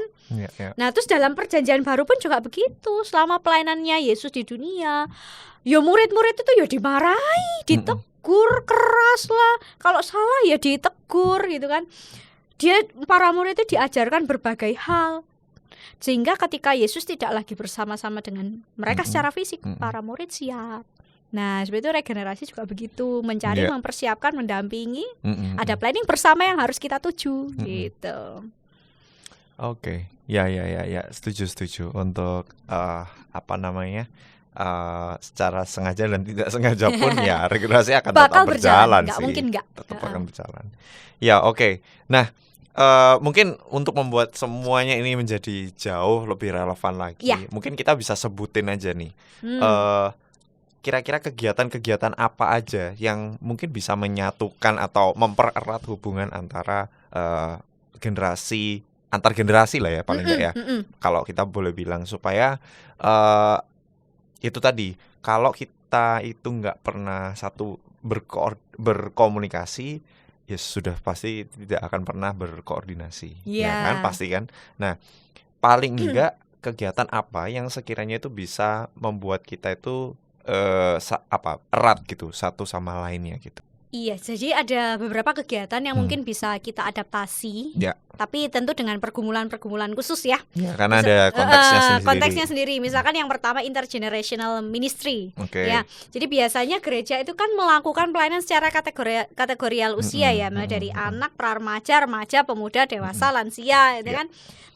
Nah terus dalam perjanjian baru pun juga begitu, selama pelayanannya Yesus di dunia, ya murid-murid itu ya dimarahi, ditegur keras lah, kalau salah ya ditegur gitu kan. Para murid itu diajarkan berbagai hal, sehingga ketika Yesus tidak lagi bersama-sama dengan mereka secara fisik, para murid siap. Nah seperti itu regenerasi juga begitu, mencari, mempersiapkan, mendampingi, ada planning bersama yang harus kita tuju gitu. Oke, ya setuju untuk secara sengaja dan tidak sengaja pun ya regenerasi akan tetap berjalan sih. Mungkin enggak. Tetap akan berjalan. Ya oke. Nah mungkin untuk membuat semuanya ini menjadi jauh lebih relevan lagi, mungkin kita bisa sebutin aja nih. Kira-kira kegiatan-kegiatan apa aja yang mungkin bisa menyatukan atau mempererat hubungan antara antar generasi lah ya paling enggak ya. Kalau kita boleh bilang supaya itu tadi, kalau kita itu nggak pernah berkomunikasi, ya sudah pasti tidak akan pernah berkoordinasi, ya kan, pasti kan. Nah, paling enggak kegiatan apa yang sekiranya itu bisa membuat kita itu erat gitu satu sama lainnya gitu. Iya, jadi ada beberapa kegiatan yang mungkin bisa kita adaptasi, tapi tentu dengan pergumulan-pergumulan khusus ya. Karena ada konteksnya sendiri. Misalkan yang pertama intergenerational ministry. Ya, jadi biasanya gereja itu kan melakukan pelayanan secara kategorial usia ya, mulai dari anak, pra-remaja, remaja, pemuda, dewasa, lansia, gitu kan.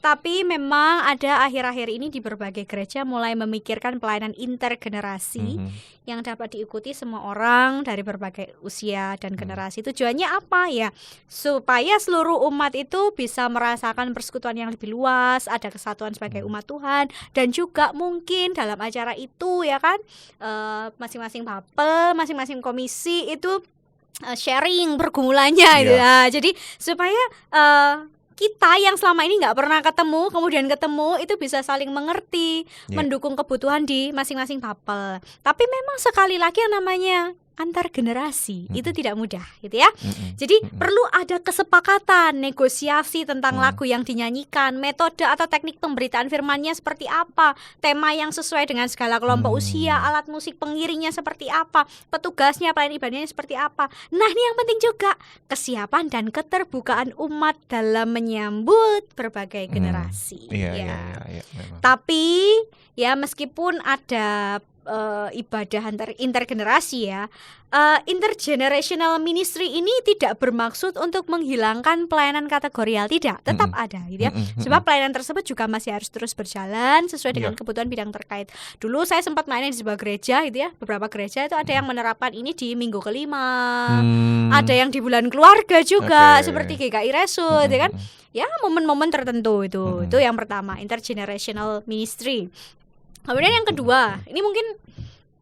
Tapi memang ada akhir-akhir ini di berbagai gereja mulai memikirkan pelayanan intergenerasi yang dapat diikuti semua orang dari berbagai usia dan generasi. Tujuannya apa ya? Supaya seluruh umat itu bisa merasakan persekutuan yang lebih luas, ada kesatuan sebagai umat Tuhan, dan juga mungkin dalam acara itu ya kan, masing-masing Babel, masing-masing komisi itu sharing pergumulannya gitu ya. Jadi supaya kita yang selama ini nggak pernah ketemu, kemudian ketemu, itu bisa saling mengerti, mendukung kebutuhan di masing-masing Babel. Tapi memang sekali lagi yang namanya antar generasi itu tidak mudah gitu ya. Jadi perlu ada kesepakatan, negosiasi tentang lagu yang dinyanyikan, metode atau teknik pemberitaan firman-Nya seperti apa, tema yang sesuai dengan segala kelompok usia, alat musik pengiringnya seperti apa, petugasnya, pelayan ibadahnya seperti apa. Nah ini yang penting juga, kesiapan dan keterbukaan umat dalam menyambut berbagai generasi. Tapi ya meskipun ada ibadah intergenerasi ya. Intergenerational ministry ini tidak bermaksud untuk menghilangkan pelayanan kategorial, tidak, tetap ada gitu ya. Sebab pelayanan tersebut juga masih harus terus berjalan sesuai dengan kebutuhan bidang terkait. Dulu saya sempat main di sebuah gereja gitu ya, beberapa gereja itu ada yang menerapkan ini di minggu kelima, ada yang di bulan keluarga juga, seperti GKI Resut, ya kan? Ya, momen-momen tertentu itu yang pertama, intergenerational ministry. Kemudian yang kedua, ini mungkin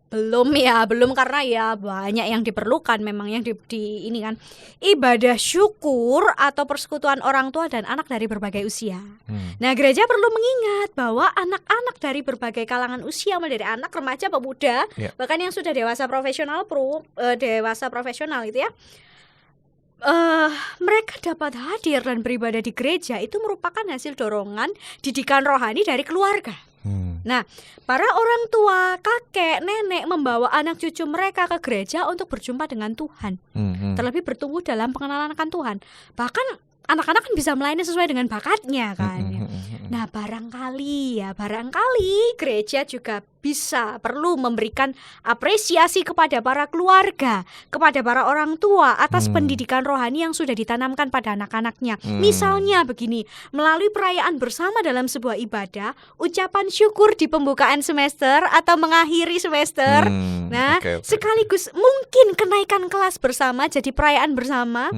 belum karena ya banyak yang diperlukan memang yang di ini kan, ibadah syukur atau persekutuan orang tua dan anak dari berbagai usia. Nah, gereja perlu mengingat bahwa anak-anak dari berbagai kalangan usia, mulai dari anak, remaja, pemuda, bahkan yang sudah dewasa profesional itu ya, mereka dapat hadir dan beribadah di gereja itu merupakan hasil dorongan didikan rohani dari keluarga. Nah, para orang tua, kakek, nenek membawa anak cucu mereka ke gereja untuk berjumpa dengan Tuhan, terlebih bertumbuh dalam pengenalan akan Tuhan. Bahkan anak-anak kan bisa melayani sesuai dengan bakatnya kan. Nah, barangkali gereja juga perlu memberikan apresiasi kepada para keluarga, kepada para orang tua atas pendidikan rohani yang sudah ditanamkan pada anak-anaknya. Misalnya begini, melalui perayaan bersama dalam sebuah ibadah, ucapan syukur di pembukaan semester atau mengakhiri semester. Sekaligus mungkin kenaikan kelas bersama jadi perayaan bersama.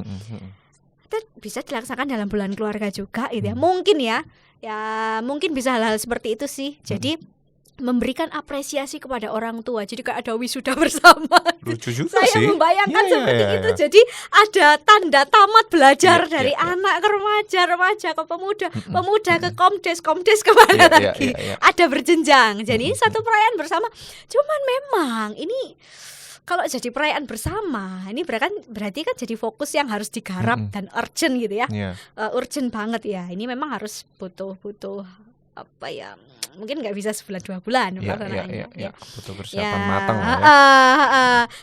Bisa dilaksanakan dalam bulan keluarga juga gitu ya. Mungkin bisa hal-hal seperti itu sih. Jadi memberikan apresiasi kepada orang tua. Jadi kayak ada wisuda bersama. Lucu juga Saya sih. membayangkan seperti itu. Jadi ada tanda tamat belajar dari anak ke remaja ke pemuda ke komdes kemana lagi. Ada berjenjang. Jadi ini satu perayaan bersama. Cuman memang ini kalau jadi perayaan bersama, ini berarti kan jadi fokus yang harus digarap dan urgent gitu ya. Urgent banget ya. Ini memang harus butuh apa ya? Mungkin nggak bisa sebulan 2 bulan pelaksanaannya. Butuh persiapan matang lah ya.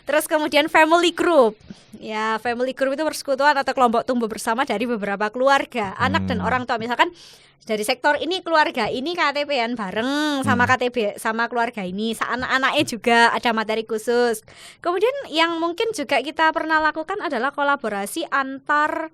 Terus kemudian family group. Ya, family group itu persekutuan atau kelompok tumbuh bersama dari beberapa keluarga, anak dan orang tua. Misalkan dari sektor ini keluarga ini KTP-an bareng sama KTB sama keluarga ini, anak-anaknya juga ada materi khusus. Kemudian yang mungkin juga kita pernah lakukan adalah kolaborasi antar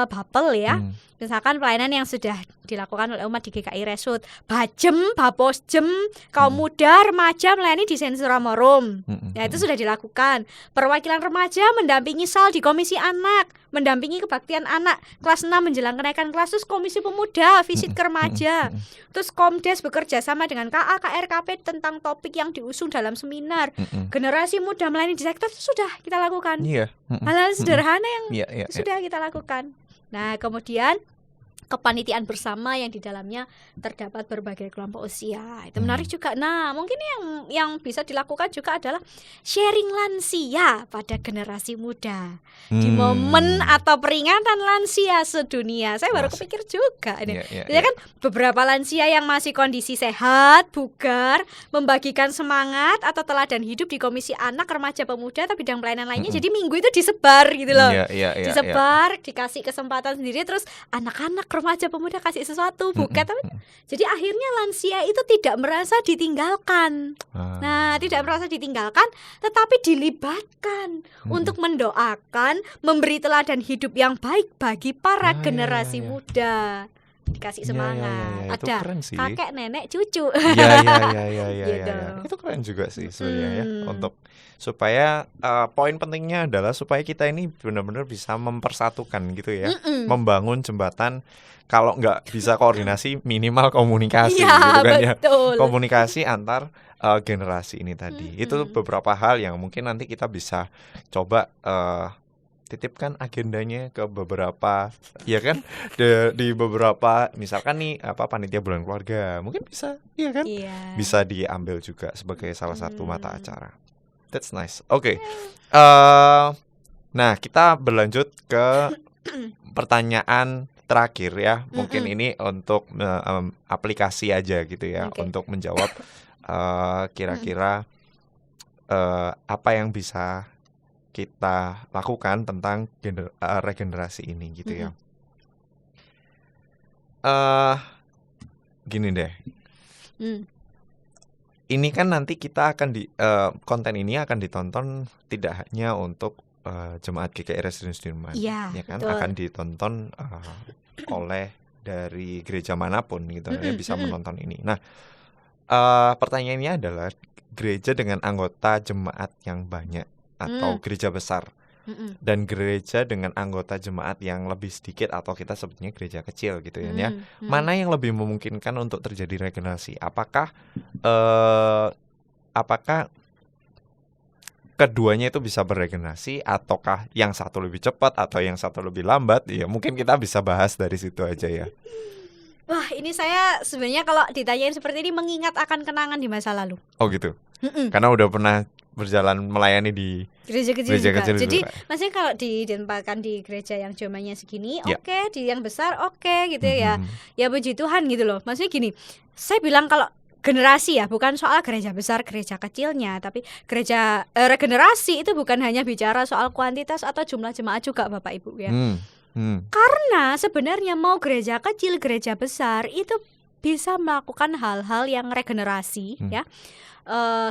bapel ya. Misalkan pelayanan yang sudah dilakukan oleh umat di GKI Resut, Bajem, Baposjem, kaum muda, remaja melayani di Sensuramorum. Ya, itu sudah dilakukan. Perwakilan remaja mendampingi SAL di Komisi Anak, mendampingi kebaktian anak. Kelas 6 menjelang kenaikan kelas, terus Komisi Pemuda visit ke remaja. Terus Komdes bekerja sama dengan KA, KRKP tentang topik yang diusung dalam seminar. Generasi muda melayani di sektor itu sudah kita lakukan. Hal-hal sederhana yang sudah kita lakukan. Nah, kemudian kepanitiaan bersama yang di dalamnya terdapat berbagai kelompok usia. Itu menarik juga. Nah, mungkin yang bisa dilakukan juga adalah sharing lansia pada generasi muda. Di momen atau peringatan lansia sedunia. Saya baru kepikir juga. Jadi kan beberapa lansia yang masih kondisi sehat, bugar, membagikan semangat atau teladan hidup di Komisi Anak, Remaja, Pemuda atau bidang pelayanan lainnya. Jadi minggu itu disebar gitu loh. Disebar, dikasih kesempatan sendiri, terus anak-anak, remaja, pemuda kasih sesuatu, bukan tapi jadi akhirnya lansia itu tidak merasa ditinggalkan. Nah, tidak merasa ditinggalkan, tetapi dilibatkan untuk mendoakan, memberi teladan hidup yang baik bagi para generasi muda. Dikasih semangat. Ada kakek, nenek, cucu. Itu keren juga sih sebenarnya ya. Untuk supaya poin pentingnya adalah supaya kita ini benar-benar bisa mempersatukan gitu ya. Membangun jembatan. Kalau nggak bisa koordinasi, minimal komunikasi gitu kan ya. Komunikasi antar generasi ini tadi. Itu beberapa hal yang mungkin nanti kita bisa coba titipkan agendanya ke beberapa, ya kan, di beberapa misalkan nih panitia bulan keluarga mungkin bisa, ya kan, bisa diambil juga sebagai salah satu mata acara. That's nice. Oke. Nah, kita berlanjut ke pertanyaan terakhir ya. Mungkin ini untuk aplikasi aja gitu ya, untuk menjawab kira-kira apa yang bisa kita lakukan tentang regenerasi ini gitu ya. Gini deh. ini kan nanti kita akan konten ini akan ditonton tidak hanya untuk jemaat GKI Residensi Sudirman, Iya, ya kan, betul. akan ditonton oleh dari gereja manapun gitu ya, bisa menonton ini. Nah, pertanyaannya adalah gereja dengan anggota jemaat yang banyak atau gereja besar dan gereja dengan anggota jemaat yang lebih sedikit atau kita sebutnya gereja kecil gitu ya. Mana yang lebih memungkinkan untuk terjadi regenerasi? Apakah keduanya itu bisa beregenerasi, ataukah yang satu lebih cepat atau yang satu lebih lambat? Ya mungkin kita bisa bahas dari situ aja ya. Wah, ini saya sebenarnya kalau ditanyain seperti ini mengingat akan kenangan di masa lalu. Oh gitu. Karena udah pernah berjalan melayani di gereja kecil gereja juga. kecil Jadi juga. maksudnya kalau ditempatkan di gereja yang jumlahnya segini, Ya. oke, di yang besar oke gitu ya. Ya puji Tuhan gitu loh. Maksudnya gini, saya bilang kalau generasi ya, bukan soal gereja besar, gereja kecilnya, tapi gereja regenerasi itu bukan hanya bicara soal kuantitas atau jumlah jemaat juga Bapak Ibu ya. Karena sebenarnya mau gereja kecil, gereja besar itu bisa melakukan hal-hal yang regenerasi ya.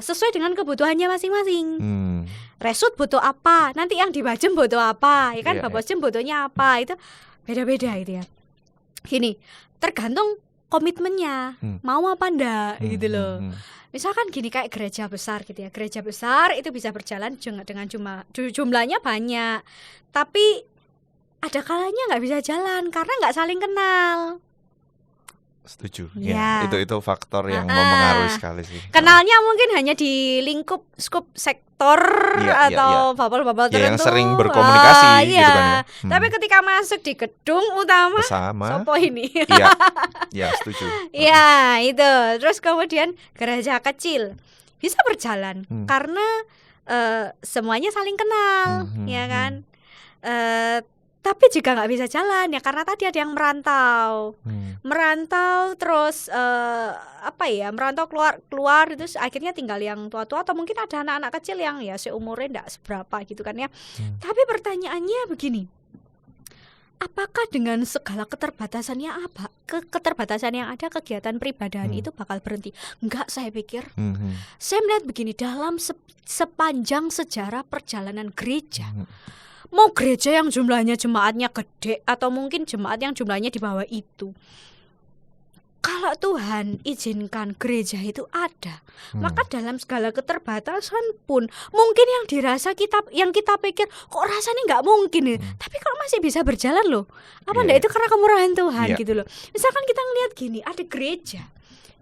Sesuai dengan kebutuhannya masing-masing. Resut butuh apa, nanti yang di Bajem butuh apa, ya kan, Babosjem butuhnya apa, itu beda-beda itu ya. Gini, tergantung komitmennya, mau apa ndak gitu loh. Misalkan gini kayak gereja besar gitu ya, gereja besar itu bisa berjalan dengan jumlahnya banyak, tapi ada kalanya nggak bisa jalan karena nggak saling kenal. Setuju. Ya. Itu faktor yang mempengaruhi sekali sih. Kenalnya mungkin hanya di lingkup skup sektor atau babel-babel tertentu. Yang sering berkomunikasi gitu kan ya. Tapi ketika masuk di gedung utama bersama sopo ini. Iya, setuju. Iya, itu. Terus kemudian gereja kecil bisa berjalan karena semuanya saling kenal, ya kan. Tapi juga nggak bisa jalan ya karena tadi ada yang merantau terus merantau keluar terus akhirnya tinggal yang tua-tua atau mungkin ada anak-anak kecil yang ya seumurnya nggak seberapa gitu kan ya. Tapi pertanyaannya begini, apakah dengan segala keterbatasannya keterbatasan yang ada kegiatan peribadahan itu bakal berhenti? Enggak, saya pikir. Saya melihat begini, dalam sepanjang sejarah perjalanan gereja, mau gereja yang jumlahnya jemaatnya gede atau mungkin jemaat yang jumlahnya di bawah itu, kalau Tuhan izinkan gereja itu ada, maka dalam segala keterbatasan pun mungkin yang dirasa yang kita pikir kok rasanya nggak mungkin ya, tapi kalau masih bisa berjalan loh, apa enggak itu karena kemurahan Tuhan gitu loh. Misalkan kita ngelihat gini, ada gereja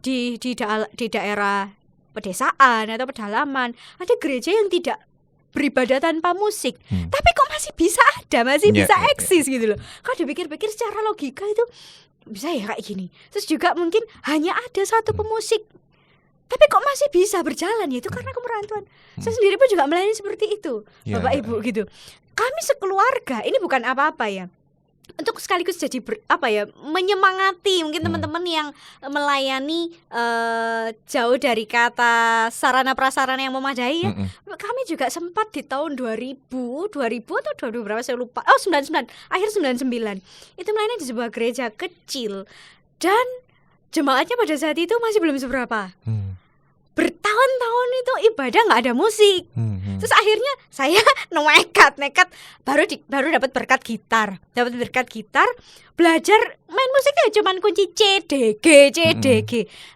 di daerah pedesaan atau pedalaman, ada gereja yang tidak beribadah tanpa musik, tapi kok masih bisa ada, masih bisa eksis gitu loh. Kalau dipikir-pikir secara logika itu bisa ya kayak gini. Terus juga mungkin hanya ada satu pemusik, tapi kok masih bisa berjalan, ya itu karena kemurahan Tuhan. Saya sendiri pun juga melayani seperti itu, Bapak Ibu gitu. Kami sekeluarga, ini bukan apa-apa ya, untuk sekaligus jadi menyemangati mungkin teman-teman yang melayani jauh dari kata sarana prasarana yang memadai ya. Kami juga sempat di tahun 2000 atau 2000 berapa saya lupa. 99, akhir 99. Itu melayani di sebuah gereja kecil dan jemaatnya pada saat itu masih belum seberapa. Bertahun-tahun itu ibadah nggak ada musik. Terus akhirnya saya nekat baru dapat berkat gitar, belajar main musiknya cuman kunci C D G.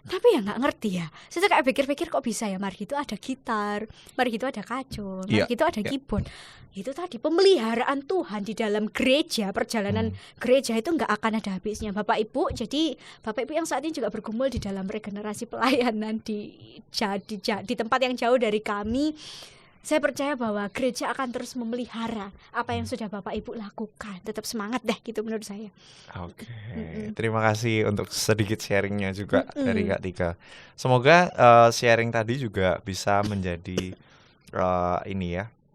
Tapi ya nggak ngerti ya. Saya kayak pikir-pikir kok bisa ya, mari itu ada gitar, mari itu ada kacul, mari itu ada keyboard. Itu tadi pemeliharaan Tuhan di dalam gereja, perjalanan gereja itu nggak akan ada habisnya, Bapak Ibu. Jadi Bapak Ibu yang saat ini juga bergumul di dalam regenerasi pelayanan di tempat yang jauh dari kami, saya percaya bahwa gereja akan terus memelihara apa yang sudah Bapak Ibu lakukan. Tetap semangat deh gitu menurut saya. Oke. Terima kasih untuk sedikit sharingnya juga dari Kak Tika. Semoga sharing tadi juga bisa menjadi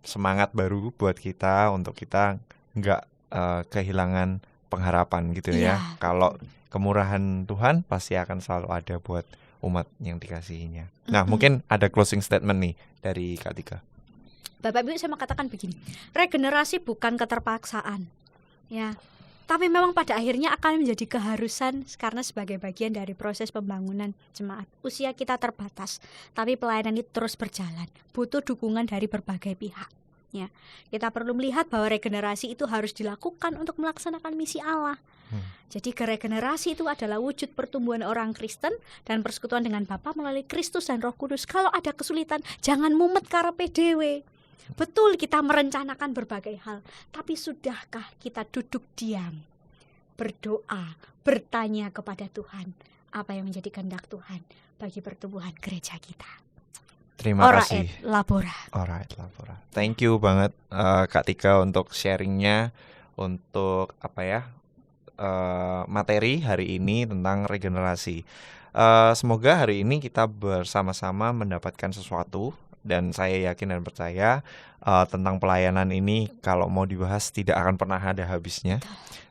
semangat baru buat kita untuk kita nggak kehilangan pengharapan gitu ya. Kalau kemurahan Tuhan pasti akan selalu ada buat umat yang dikasihinya. Nah, mungkin ada closing statement nih dari Kak Tika. Bapak Ibu, saya mau katakan begini, regenerasi bukan keterpaksaan. Ya, Tapi memang pada akhirnya akan menjadi keharusan karena sebagai bagian dari proses pembangunan jemaat. Usia kita terbatas, tapi pelayanan itu terus berjalan. Butuh dukungan dari berbagai pihak. Ya, kita perlu melihat bahwa regenerasi itu harus dilakukan untuk melaksanakan misi Allah. Jadi regenerasi itu adalah wujud pertumbuhan orang Kristen dan persekutuan dengan Bapa melalui Kristus dan Roh Kudus. Kalau ada kesulitan, jangan mumet karepe dhewe. Betul kita merencanakan berbagai hal, tapi sudahkah kita duduk diam, berdoa, bertanya kepada Tuhan apa yang menjadi kehendak Tuhan bagi pertumbuhan gereja kita. Terima kasih. Alright, Labora. Thank you banget Kak Tika untuk sharingnya, untuk materi hari ini tentang regenerasi. Semoga hari ini kita bersama-sama mendapatkan sesuatu. Dan saya yakin dan percaya tentang pelayanan ini kalau mau dibahas tidak akan pernah ada habisnya.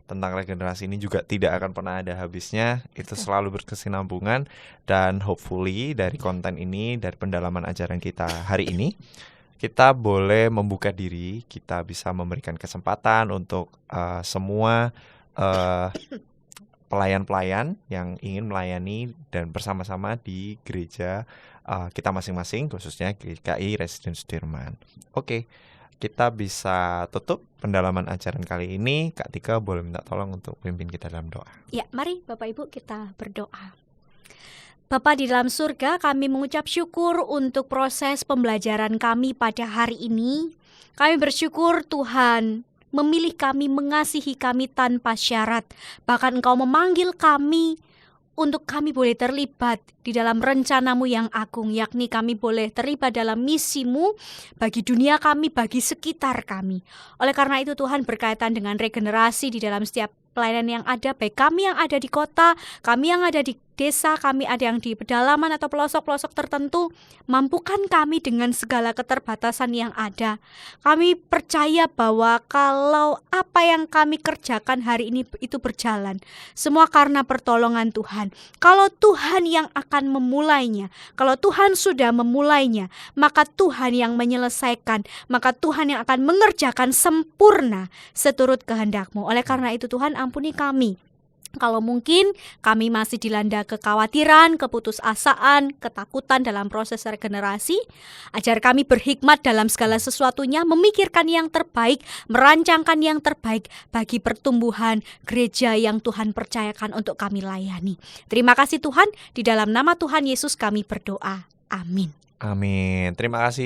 Tentang regenerasi ini juga tidak akan pernah ada habisnya. Itu selalu berkesinambungan. Dan hopefully dari konten ini, dari pendalaman ajaran kita hari ini, kita boleh membuka diri, kita bisa memberikan kesempatan untuk semua pelayan-pelayan yang ingin melayani dan bersama-sama di gereja kita masing-masing, khususnya GKI Residen Sudirman. Oke, kita bisa tutup pendalaman ajaran kali ini. Kak Tika boleh minta tolong untuk pimpin kita dalam doa. Ya, mari Bapak Ibu kita berdoa. Bapa di dalam surga, kami mengucap syukur untuk proses pembelajaran kami pada hari ini. Kami bersyukur Tuhan memilih kami, mengasihi kami tanpa syarat. Bahkan Engkau memanggil kami untuk kami boleh terlibat di dalam rencana-Mu yang agung, yakni kami boleh terlibat dalam misi-Mu bagi dunia kami, bagi sekitar kami. Oleh karena itu Tuhan, berkaitan dengan regenerasi di dalam setiap pelayanan yang ada, baik kami yang ada di kota, kami yang ada di desa, kami ada yang di pedalaman atau pelosok-pelosok tertentu, mampukan kami dengan segala keterbatasan yang ada. Kami percaya bahwa kalau apa yang kami kerjakan hari ini itu berjalan, semua karena pertolongan Tuhan. Kalau Tuhan yang akan memulainya, kalau Tuhan sudah memulainya, maka Tuhan yang menyelesaikan, maka Tuhan yang akan mengerjakan sempurna seturut kehendak-Mu. Oleh karena itu Tuhan, ampuni kami kalau mungkin kami masih dilanda kekhawatiran, keputusasaan, ketakutan dalam proses regenerasi. Ajar kami berhikmat dalam segala sesuatunya, memikirkan yang terbaik, merancangkan yang terbaik bagi pertumbuhan gereja yang Tuhan percayakan untuk kami layani. Terima kasih Tuhan, di dalam nama Tuhan Yesus kami berdoa. Amin. Amin. Terima kasih